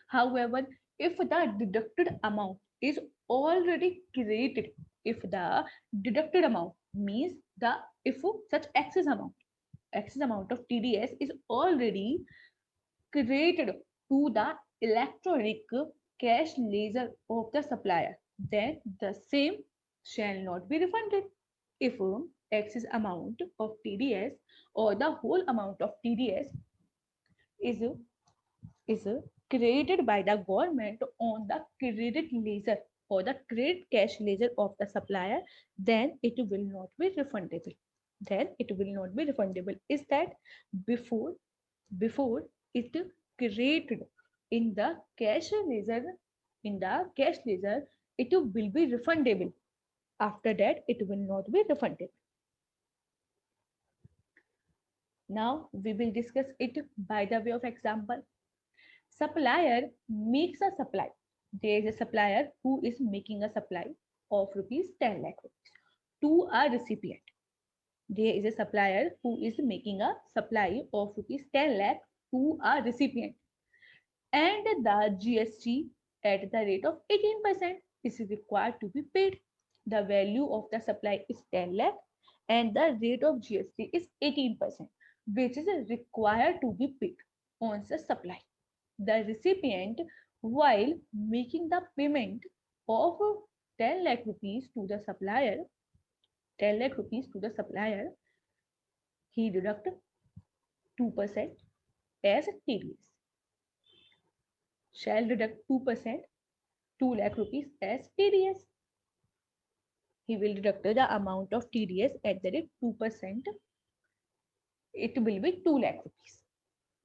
However, if the deducted amount is already created, if the deducted amount means the if such excess amount of TDS is already credited to the electronic cash ledger of the supplier, then the same shall not be refunded. If excess amount of TDS or the whole amount of TDS is is created by the government on the credit ledger or the credit cash ledger of the supplier, then it will not be refundable. Is that before it created in the cash ledger it will be refundable. After that, it will not be refundable. Now we will discuss it by the way of example. Supplier makes a supply. There is a supplier who is making a supply of rupees 10 lakh rupees to a recipient. There is a supplier who is making a supply of rupees 10 lakh to a recipient, and the GST at the rate of 18% is required to be paid. The value of the supply is 10 lakh and the rate of GST is 18%, which is required to be paid on the supply. The recipient, while making the payment of 10 lakh rupees to the supplier, he deduct 2% as TDS. Shall deduct 2%, 2 lakh rupees as TDS. He will deduct the amount of TDS at the rate 2%. It will be 2 lakh rupees.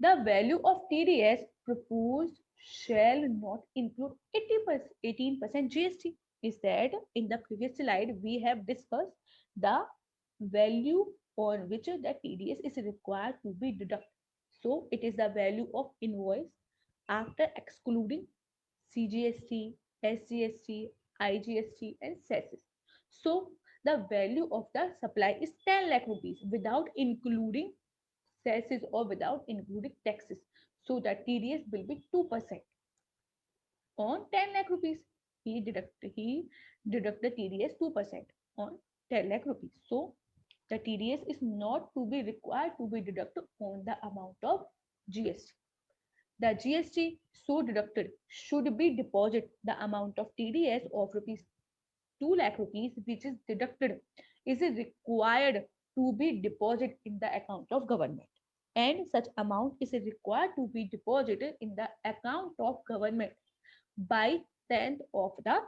The value of TDS proposed shall not include 18% GST. Is that in the previous slide we have discussed the value on which the TDS is required to be deducted. So it is the value of invoice after excluding CGST, SGST, IGST and cess. So the value of the supply is 10 lakh rupees without including cesses or without including taxes. So the TDS will be 2% on 10 lakh rupees. he deduct the TDS 2% on 10 lakh rupees. So the TDS is not to be required to be deducted on the amount of GST. The GST so deducted should be deposit the amount of TDS of rupees 2 lakh rupees which is deducted is required to be deposited in the account of government, and such amount is required to be deposited in the account of government by 10th of the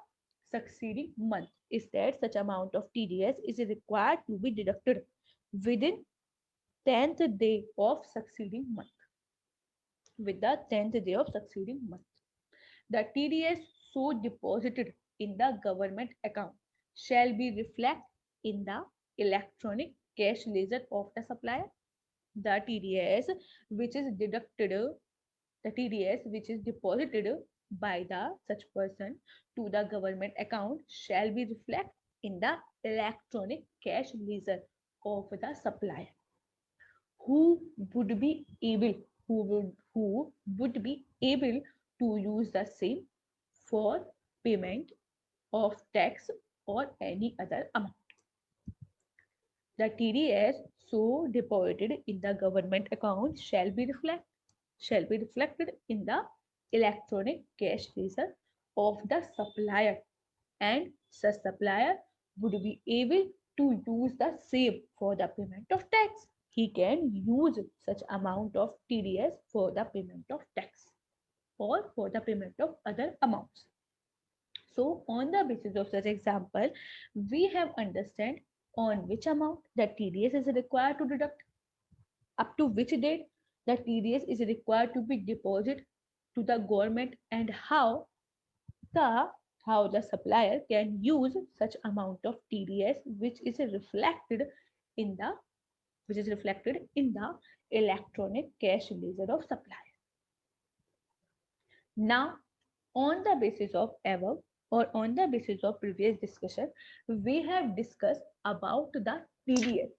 succeeding month. Is that such amount of TDS is required to be deducted within 10th day of succeeding month, with the 10th day of succeeding month. The TDS so deposited in the government account shall be reflected in the electronic cash ledger of the supplier. The TDS which is deducted, the TDS which is deposited by the such person to the government account shall be reflected in the electronic cash ledger of the supplier, who would be able who would be able to use the same for payment of tax or any other amount. The TDS so deposited in the government account shall be reflected in the electronic cash ledger of the supplier, and such supplier would be able to use the same for the payment of tax. He can use such amount of TDS for the payment of tax or for the payment of other amounts. So on the basis of such example, we have understand on which amount the TDS is required to deduct, up to which date the TDS is required to be deposited to the government, and the how the supplier can use such amount of TDS in the which is reflected in the electronic cash ledger of supplier. Now, on the basis of above or on the basis of previous discussion, we have discussed about the TDS.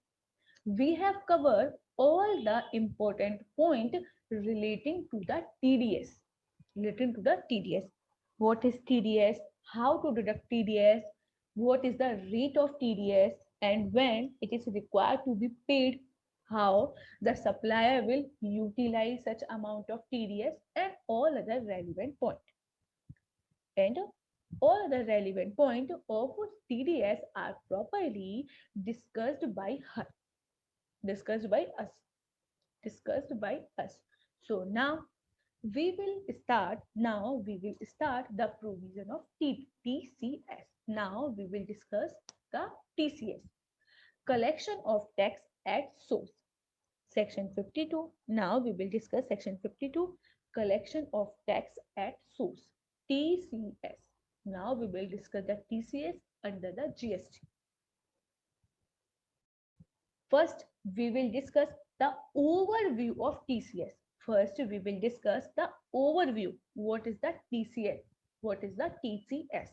We have covered all the important point relating to the TDS. Relating to the TDS. What is TDS? How to deduct TDS? What is the rate of TDS? And when it is required to be paid? How the supplier will utilize such amount of TDS and all other relevant point. And all the relevant point of TDS are properly discussed by her, discussed by us, discussed by us. So now we will start the provision of TCS. Now we will discuss the TCS, collection of tax at source. Section 52. Now we will discuss section 52, collection of tax at source, TCS. Now we will discuss the TCS under the GST. First, we will discuss the overview of TCS. First, we will discuss the overview. What is the TCS? What is the TCS?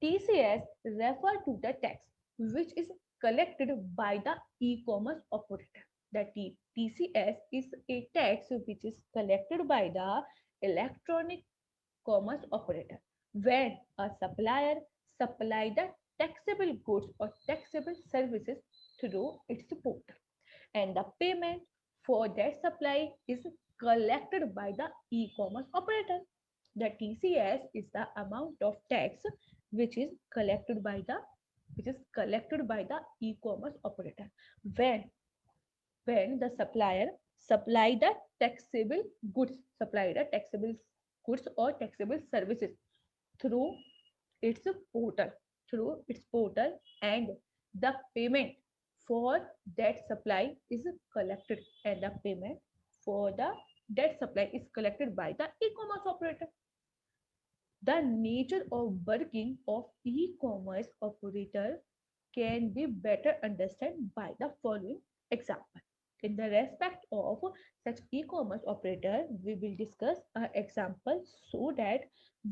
TCS refer to the tax which is collected by the e-commerce operator. The TCS is a tax which is collected by the electronic commerce operator when a supplier supply the taxable goods or taxable services through its portal, and the payment for that supply is collected by the e-commerce operator. The TCS is the amount of tax which is collected by the e-commerce operator when the supplier supply the taxable goods or taxable services through its portal, and the payment for that supply is collected and the payment for the that supply is collected by the e-commerce operator. The nature of working of e-commerce operator can be better understood by the following example. In the respect of such e-commerce operator, we will discuss an example so that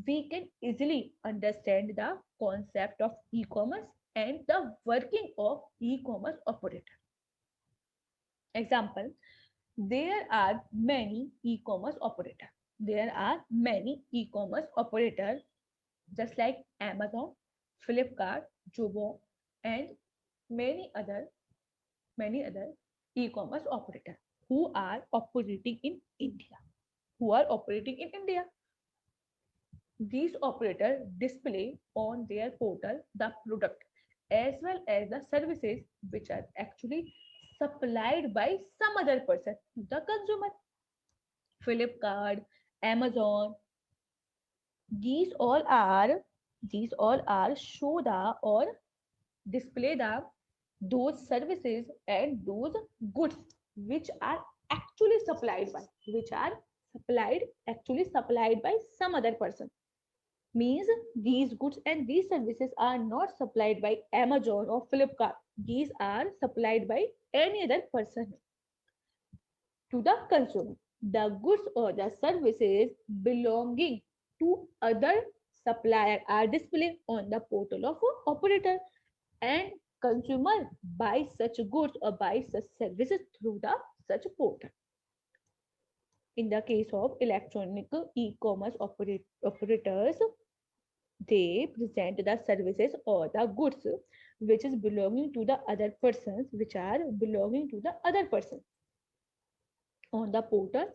we can easily understand the concept of e-commerce and the working of e-commerce operator. Example, there are many e-commerce operators. There are many e-commerce operators just like Amazon, Flipkart, Jumbo, and many other many other e-commerce operators who are operating in India. Who are operating in India. These operators display on their portal the product as well as the services which are actually supplied by some other person to the consumer. Flipkart, Amazon, these all are these all are show the or display the those services and those goods which are actually supplied by which are supplied by some other person. Means these goods and these services are not supplied by Amazon or Flipkart. These are supplied by any other person to the consumer. The goods or the services belonging to other supplier are displayed on the portal of a operator, and consumer buy such goods or buy such services through the such portal. In the case of electronic e-commerce operators, they present the services or the goods which is belonging to the other persons, which are belonging to the other person on the portal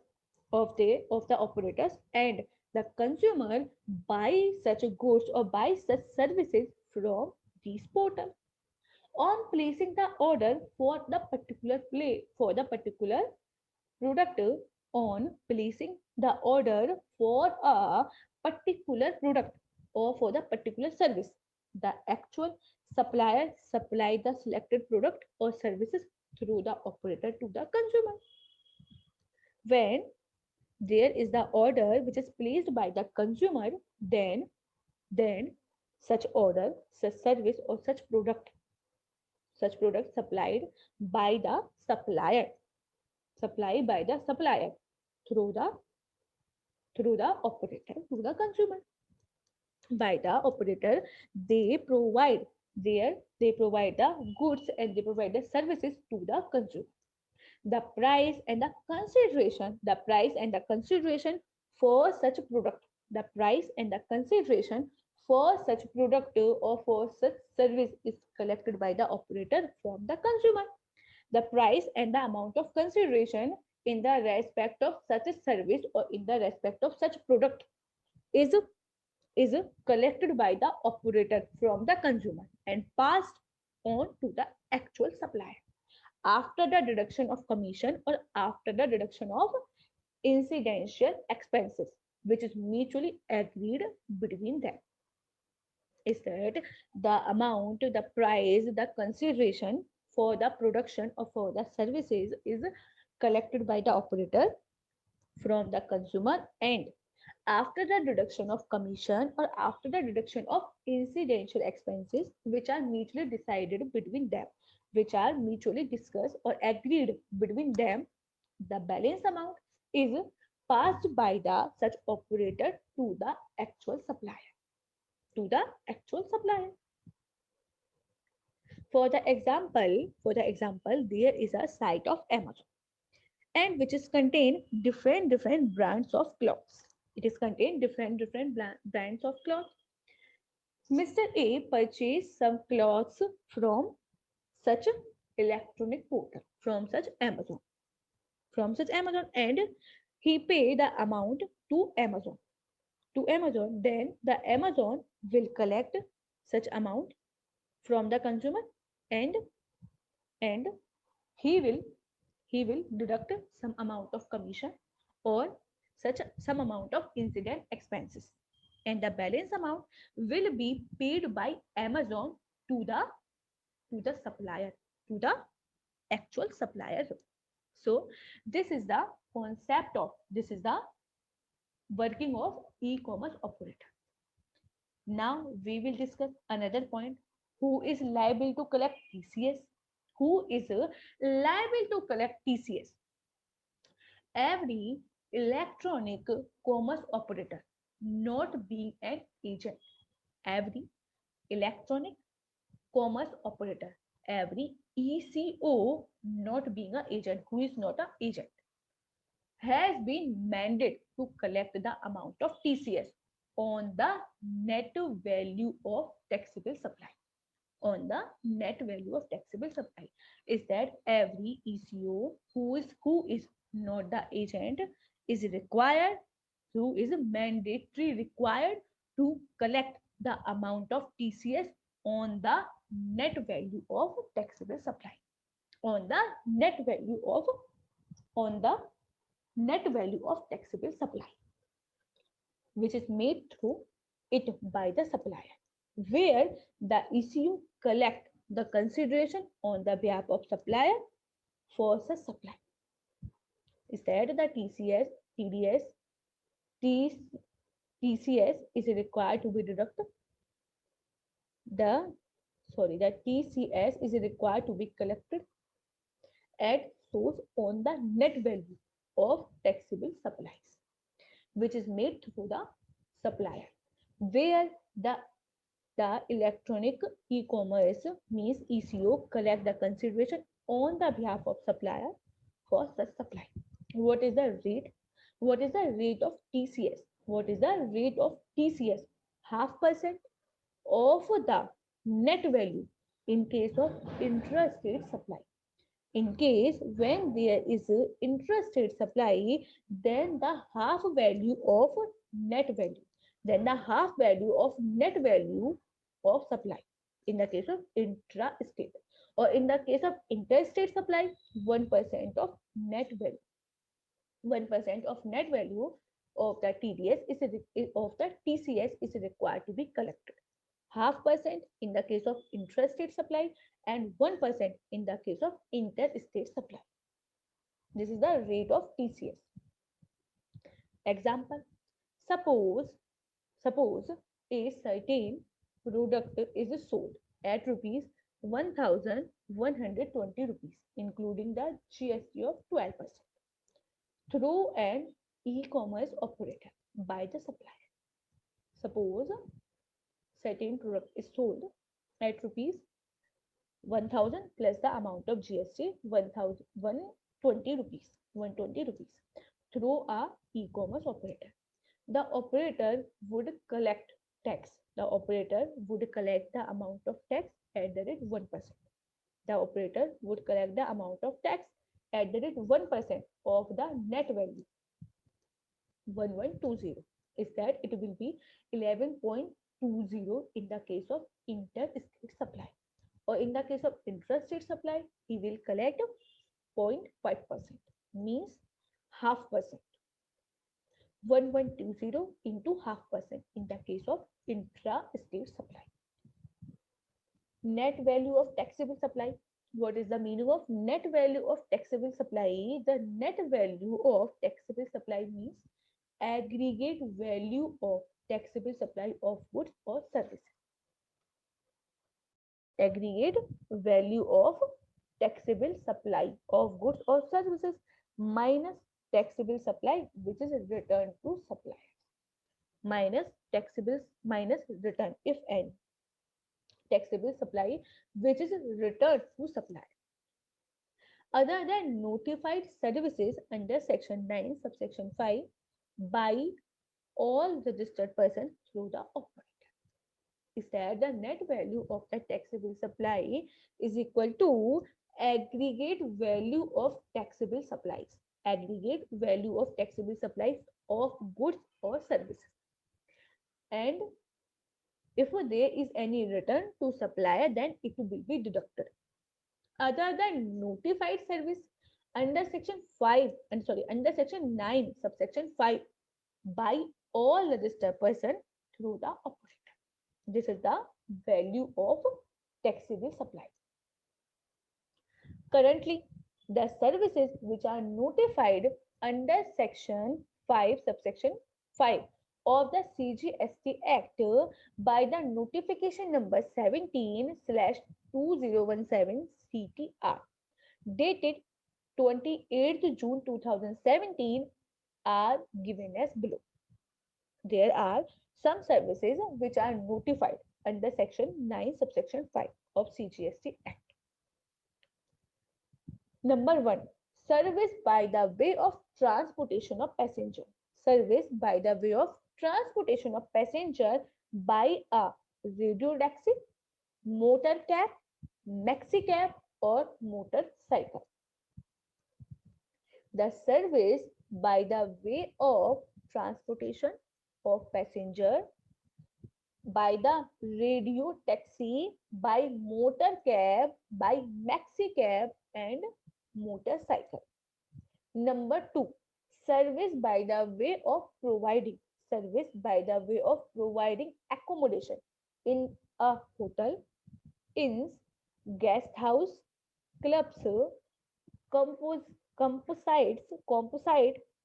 of the operators, and the consumer buy such goods or buy such services from these portals. On placing the order for the particular play for the particular product, on placing the order for a particular product or for the particular service, the actual supplier supply the selected product or services through the operator to the consumer. When there is the order which is placed by the consumer, then such order, such service or such product by the supplier supplied by the supplier through the operator to the consumer. By the operator, they provide they provide the goods and they provide the services to the consumer. The price and the consideration for such product, the price and the consideration for such product or for such service is collected by the operator from the consumer. The price and the amount of consideration in the respect of such a service or in the respect of such product is collected by the operator from the consumer and passed on to the actual supplier after the deduction of commission or after the deduction of incidental expenses which is mutually agreed between them. Is that the amount, the price, the consideration for the production or for the services is collected by the operator from the consumer, and after the deduction of commission or after the deduction of incidental expenses which are mutually decided between them, which are mutually discussed or agreed between them, the balance amount is passed by the such operator to the actual supplier to the actual supplier. For the example, there is a site of Amazon and which is contain different brands of clothes. It is contain different brands of clothes. Mr. A purchased some clothes from such electronic portal, from such Amazon, and he paid the amount to Amazon. Then the Amazon will collect such amount from the consumer, and and he will he will deduct some amount of commission or some amount of incident expenses, and the balance amount will be paid by Amazon to the supplier, to the actual supplier. So this is the working of e-commerce operator. Now we will discuss another point: who is liable to collect TCS. Who is liable to collect TCS? Every electronic commerce operator not being an agent. Every electronic commerce operator, every ECO not being an agent, who is not an agent, has been mandated to collect the amount of TCS on the net value of taxable supply. On the net value of taxable supply is that every ECO who is not the agent is required, who is mandatory required to collect the amount of TCS on the net value of taxable supply. On the net value of on the net value of taxable supply, which is made through it by the supplier, where the ECU collect the consideration on the behalf of supplier for such supply. Instead, the TDS, TCS is required to be deducted. The TCS is required to be collected at source on the net value of taxable supplies, which is made through the supplier, where the electronic e-commerce means ECO collect the consideration on the behalf of supplier for such supply. What is the rate? What is the rate of TCS? What is the rate of TCS? 0.5% of the net value in case of intrastate supply. In case when there is intrastate supply, then the half value of net value, then the half value of net value of supply in the case of intrastate, or in the case of interstate supply, 1% of net value. 1% of net value of the of the TCS is required to be collected. 0.5% in the case of intrastate supply and 1% in the case of interstate supply. This is the rate of TCS. Example: suppose a certain product is sold at rupees 1120 rupees, including the GST of 12%, through an e-commerce operator by the supplier. Suppose certain product is sold at rupees 1000 plus the amount of GST 120 rupees through a e-commerce operator. The operator would collect tax. The operator would collect the amount of tax at the rate 1%. The operator would collect the amount of tax at the rate 1% of the net value 1120, is that it will be 11.20 in the case of interstate supply, or in the case of intrastate supply he will collect 0.5%, means 0.5%. 1120 into 0.5% in the case of intrastate supply. Net value of taxable supply. What is the meaning of net value of taxable supply? The net value of taxable supply means aggregate value of taxable supply of goods or services. Aggregate value of taxable supply of goods or services minus taxable supply which is returned to suppliers, minus return, if any, taxable supply which is returned to suppliers, other than notified services under section 9 subsection 5 by all registered persons through the operator. Is that the net value of the taxable supply is equal to aggregate value of taxable supplies, aggregate value of taxable supplies of goods or services, and if there is any return to supplier then it will be deducted. Other than notified service under section 9 subsection 5 by all registered person through the operator. This is the value of taxable supply. Currently, the services which are notified under section 5 subsection 5 of the CGST Act by the notification number 17/2017 CTR dated 28th June 2017 are given as below. There are some services which are notified under section 9 subsection 5 of CGST Act. Number 1, service by the way of transportation of passenger. Service by the way of transportation of passenger by a radio taxi, motor cab, maxi cab, or motorcycle. The service by the way of transportation of passenger by the radio taxi, by motor cab, by maxi cab, and motorcycle. Number two, service by the way of providing. Service by the way of providing accommodation in a hotel, inns, guest house, clubs, compos composite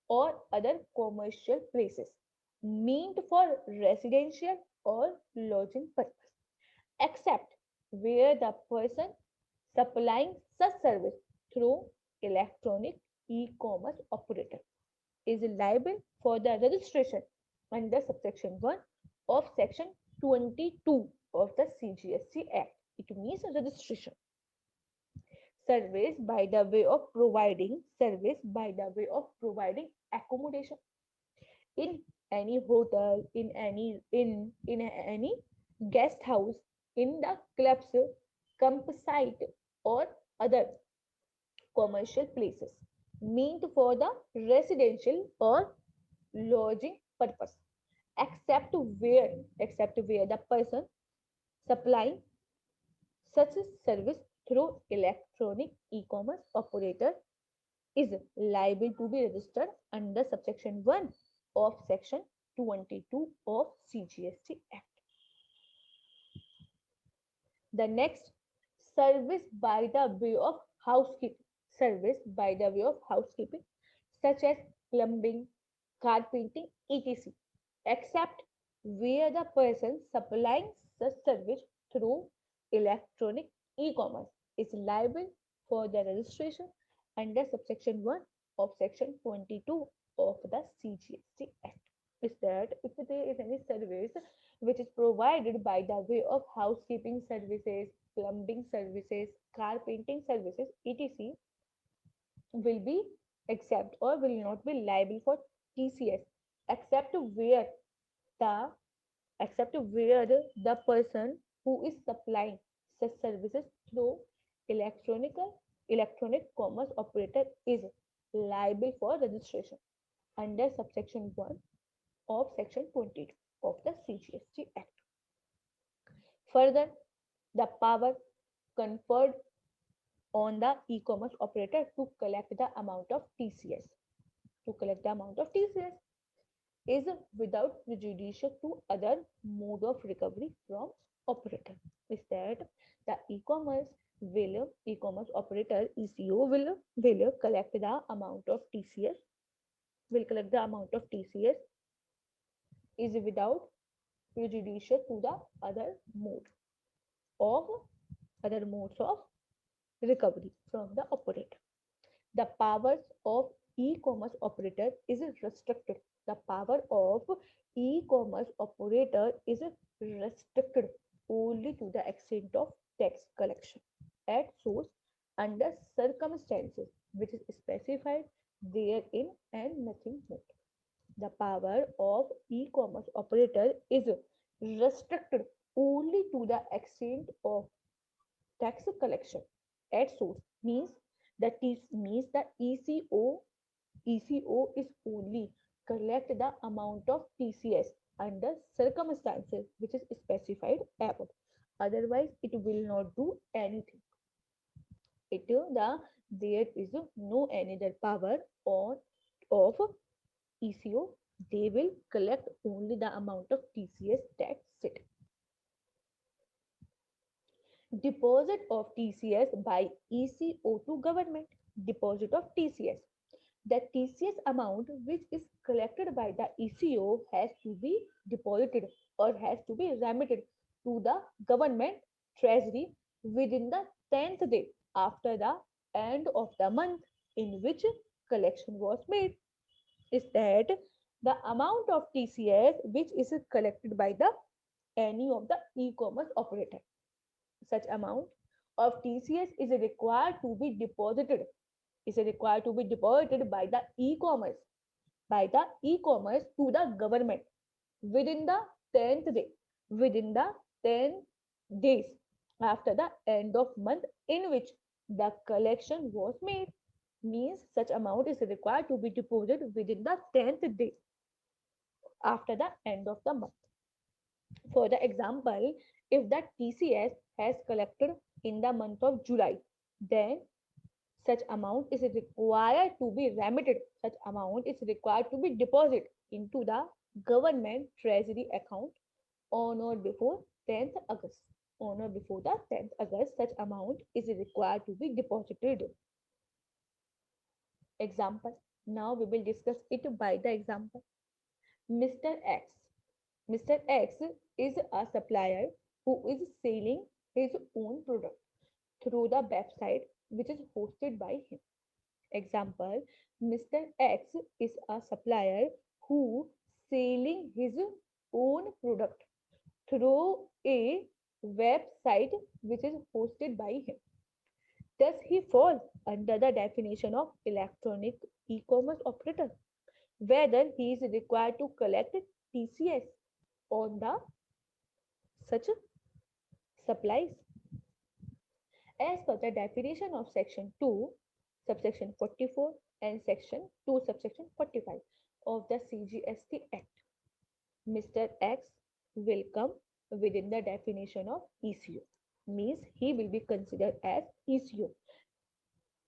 or other commercial places meant for residential or lodging purpose, except where the person supplying such service through electronic e-commerce operator is liable for the registration under subsection 1 of section 22 of the CGST Act. It means registration. Service by the way of providing accommodation in any hotel, in any guest house, in the clubs, campsite, or other commercial places meant for the residential or lodging purpose, except where the person supplying such a service through electronic e-commerce operator is liable to be registered under subsection 1 of section 22 of CGST Act. The next, service by the way of housekeeping. Service by the way of housekeeping, such as plumbing, carpentering, etc., except where the person supplying such service through electronic e-commerce is liable for the registration under subsection 1 of section 22 of the CGST Act. Is that if there is any service which is provided by the way of housekeeping services, plumbing services, carpentering services, etc., will be exempt or will not be liable for TCS, except where the the person who is supplying such services through electronic commerce operator is liable for registration under subsection 1 of section 22 of the CGST Act. Further, the power conferred on the e-commerce operator to collect the amount of TCS is without prejudice to other mode of recovery from operator. Is that the e-commerce operator ECO will collect the amount of TCS is without prejudice to the of other modes of recovery from the operator. The powers of e-commerce operator is restricted. The power of e-commerce operator is restricted only to the extent of tax collection at source under circumstances which is specified therein and nothing more. The power of e-commerce operator is restricted only to the extent of tax collection at source means the ECO is only collect the amount of TCS under circumstances which is specified above. Otherwise, it will not do anything. There is no another power on of ECO. They will collect only the amount of TCS. That's it. Deposit of TCS by ECO to government. Deposit of TCS. The TCS amount which is collected by the ECO has to be deposited or has to be remitted to the government treasury within the 10th day after the end of the month in which collection was made. Is that the amount of TCS which is collected by the any of the e-commerce operator. Such amount of TCS is required to be deposited by the e-commerce to the government within the 10th day, within the 10 days after the end of month in which the collection was made. Means such amount is required to be deposited within the 10th day after the end of the month. For the example, if the TCS has collected in the month of July, then such amount is required to be remitted. Such amount is required to be deposited into the government treasury account on or before 10th August. On or before the 10th August, such amount is required to be deposited. Example. Now we will discuss it by the example. Mr. X. Mr. X is a supplier who is selling his own product through the website which is hosted by him. Example, Mr. X is a supplier who selling his own product through a website which is hosted by him. Does he fall under the definition of electronic e-commerce operator? Whether he is required to collect TCS on the such supplies. As per the definition of section 2, subsection 44 and section 2, subsection 45 of the CGST Act, Mr. X will come within the definition of ECO. Means he will be considered as ECO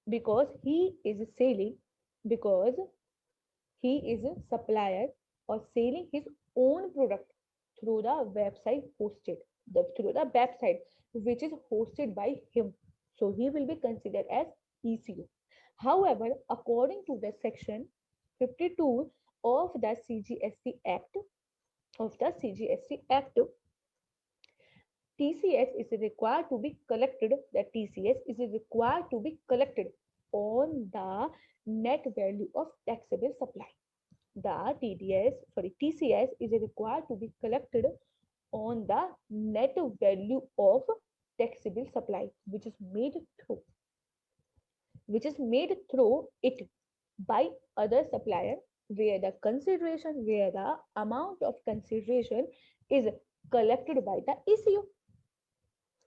because he is selling, because he is a supplier or selling his own product through the website hosted, through the website which is hosted by him. So he will be considered as ECO. However, according to the section 52 of the CGST Act, TCS is required to be collected. The TCS is required to be collected on the net value of taxable supply. The TCS is required to be collected on the net value of taxable supply which is made through it by other supplier where the amount of consideration is collected by the ECO.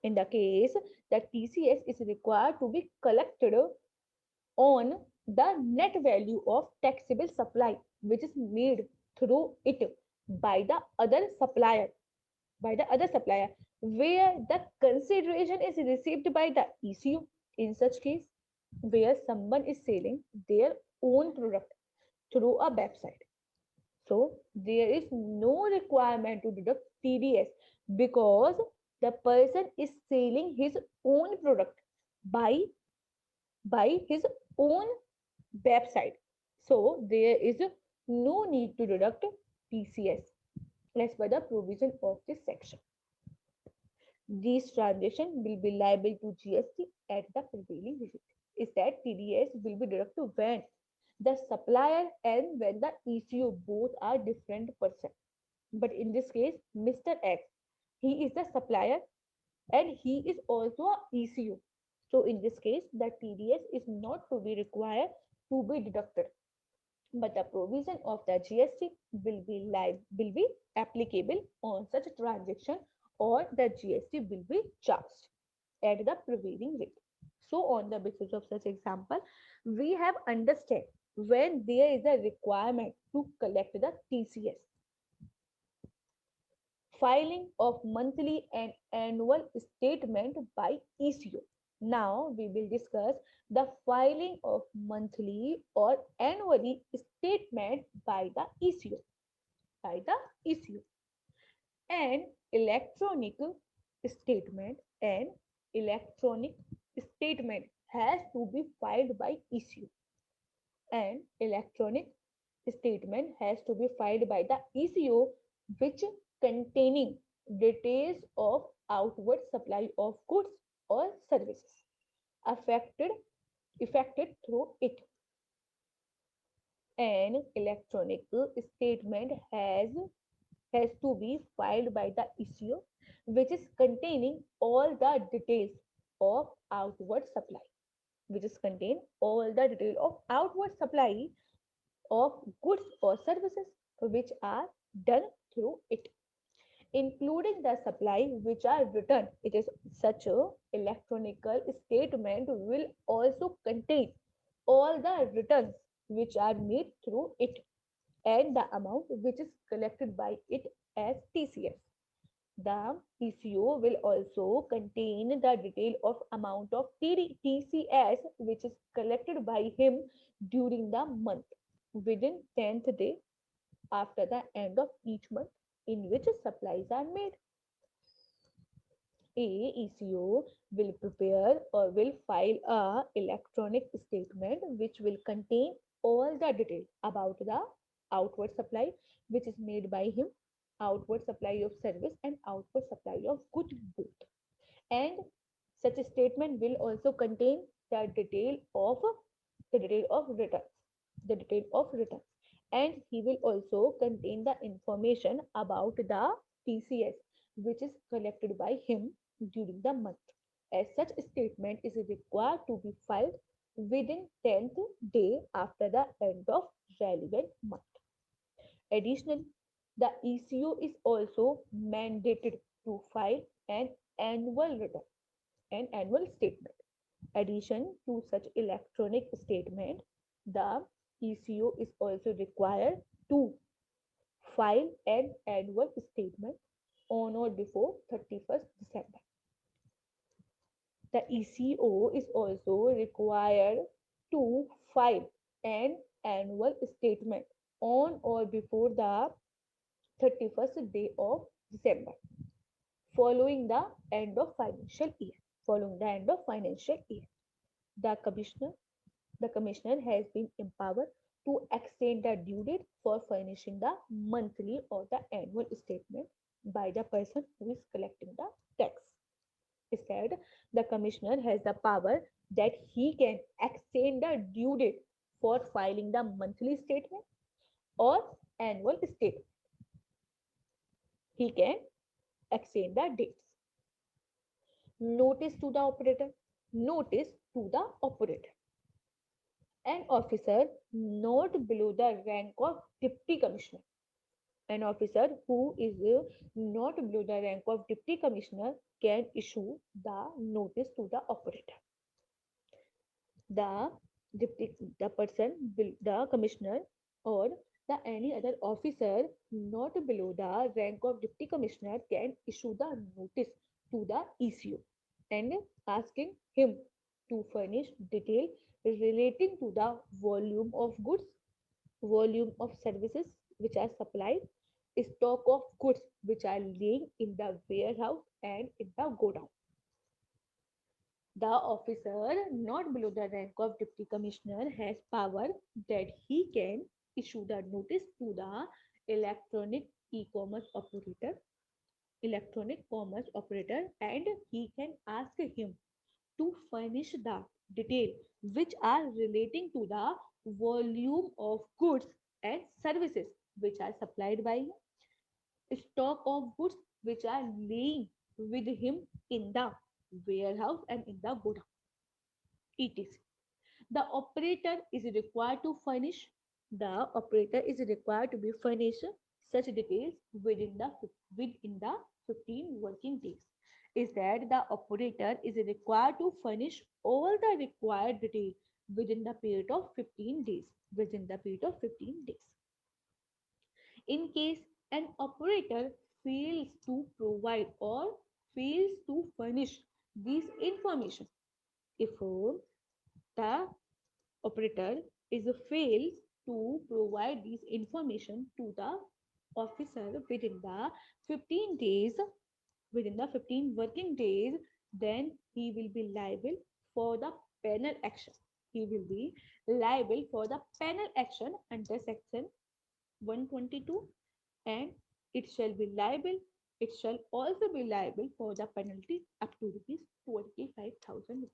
In the case that TCS is required to be collected on the net value of taxable supply which is made through it by the other supplier where the consideration is received by the ECO. In such case, where someone is selling their own product through a website, so there is no requirement to deduct TDS because the person is selling his own product by his own website. So there is no need to deduct TCS as per the provision of this section. These transactions will be liable to GST at the prevailing rate. Is that TDS will be deducted when the supplier and when the ECO both are different person. But in this case, Mr. X, he is the supplier and he is also a ECO. So in this case, the TDS is not to be required to be deducted. But the provision of the GST will be applicable on such a transaction, or the GST will be charged at the prevailing rate. So on the basis of such example, we have understand when there is a requirement to collect the TCS. Filing of monthly and annual statement by ECO. Now we will discuss the filing of monthly or annually statement by the ECO. An electronic an electronic statement has to be filed by ECO. An electronic statement has to be filed by the ECO which containing details of outward supply of goods or services affected through it. An electronic statement has to be filed by the ECO which is containing all the details of outward supply of goods or services which are done through it, including the supply which are returned. It is such a electronical statement will also contain all the returns which are made through it and the amount which is collected by it as TCS. The ECO will also contain the detail of amount of TCS which is collected by him during the month within 10th day after the end of each month in which supplies are made. A ECO will prepare or will file a electronic statement which will contain all the detail about the outward supply which is made by him, outward supply of service and outward supply of good both. And such a statement will also contain the detail of returns, the detail of returns, and he will also contain the information about the TCS which is collected by him during the month. As such statement is required to be filed within 10th day after the end of relevant month. Additionally, the ECO is also mandated to file annual return, an annual statement. Addition to such electronic statement, the ECO is also required to file an annual statement on or before 31st December. The ECO is also required to file an annual statement on or before the 31st day of December following the end of financial year. Following the end of financial year, the commissioner the commissioner has been empowered to extend the due date for furnishing the monthly or the annual statement by the person who is collecting the tax. Instead, the commissioner has the power that he can extend the due date for filing the monthly statement or annual statement. He can extend the dates. Notice to the operator. Notice to the operator. An officer not below the rank of deputy commissioner. An officer who is not below the rank of deputy commissioner can issue the notice to the operator. The the commissioner or the any other officer not below the rank of deputy commissioner can issue the notice to the ECO and asking him to furnish detail relating to the volume of goods, volume of services which are supplied, stock of goods which are laying in the warehouse and in the godown. The officer not below the rank of deputy commissioner has power that he can issue the notice to the electronic e-commerce operator, electronic commerce operator, and he can ask him to furnish the detail which are relating to the volume of goods and services which are supplied by him, stock of goods which are laying with him in the warehouse and in the godown, etc. The operator is required to furnish, the operator is required to be furnished such details within the 15 working days. Is that the operator is required to furnish all the required detail within the period of 15 days. Within the period of 15 days. In case an operator fails to provide or fails to furnish this information, if the operator is fails to provide this information to the officer within the 15 working days, then he will be liable for the penal action. He will be liable for the penal action under section 122, and it shall also be liable for the penalty up to rupees 25,000 rupees.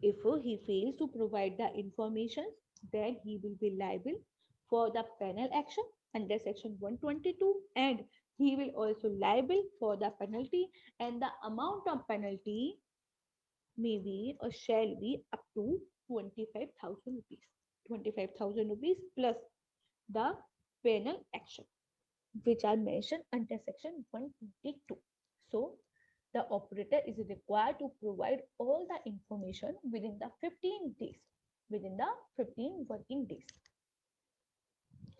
If he fails to provide the information, then he will be liable for the penal action under section 122, and he will also liable for the penalty, and the amount of penalty may be or shall be up to 25,000 rupees. 25,000 rupees plus the penal action, which are mentioned under section 122. So, the operator is required to provide all the information within the 15 days, within the 15 working days.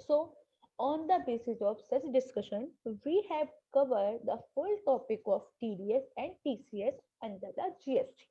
So, on the basis of such discussion, we have covered the full topic of TDS and TCS under the GST.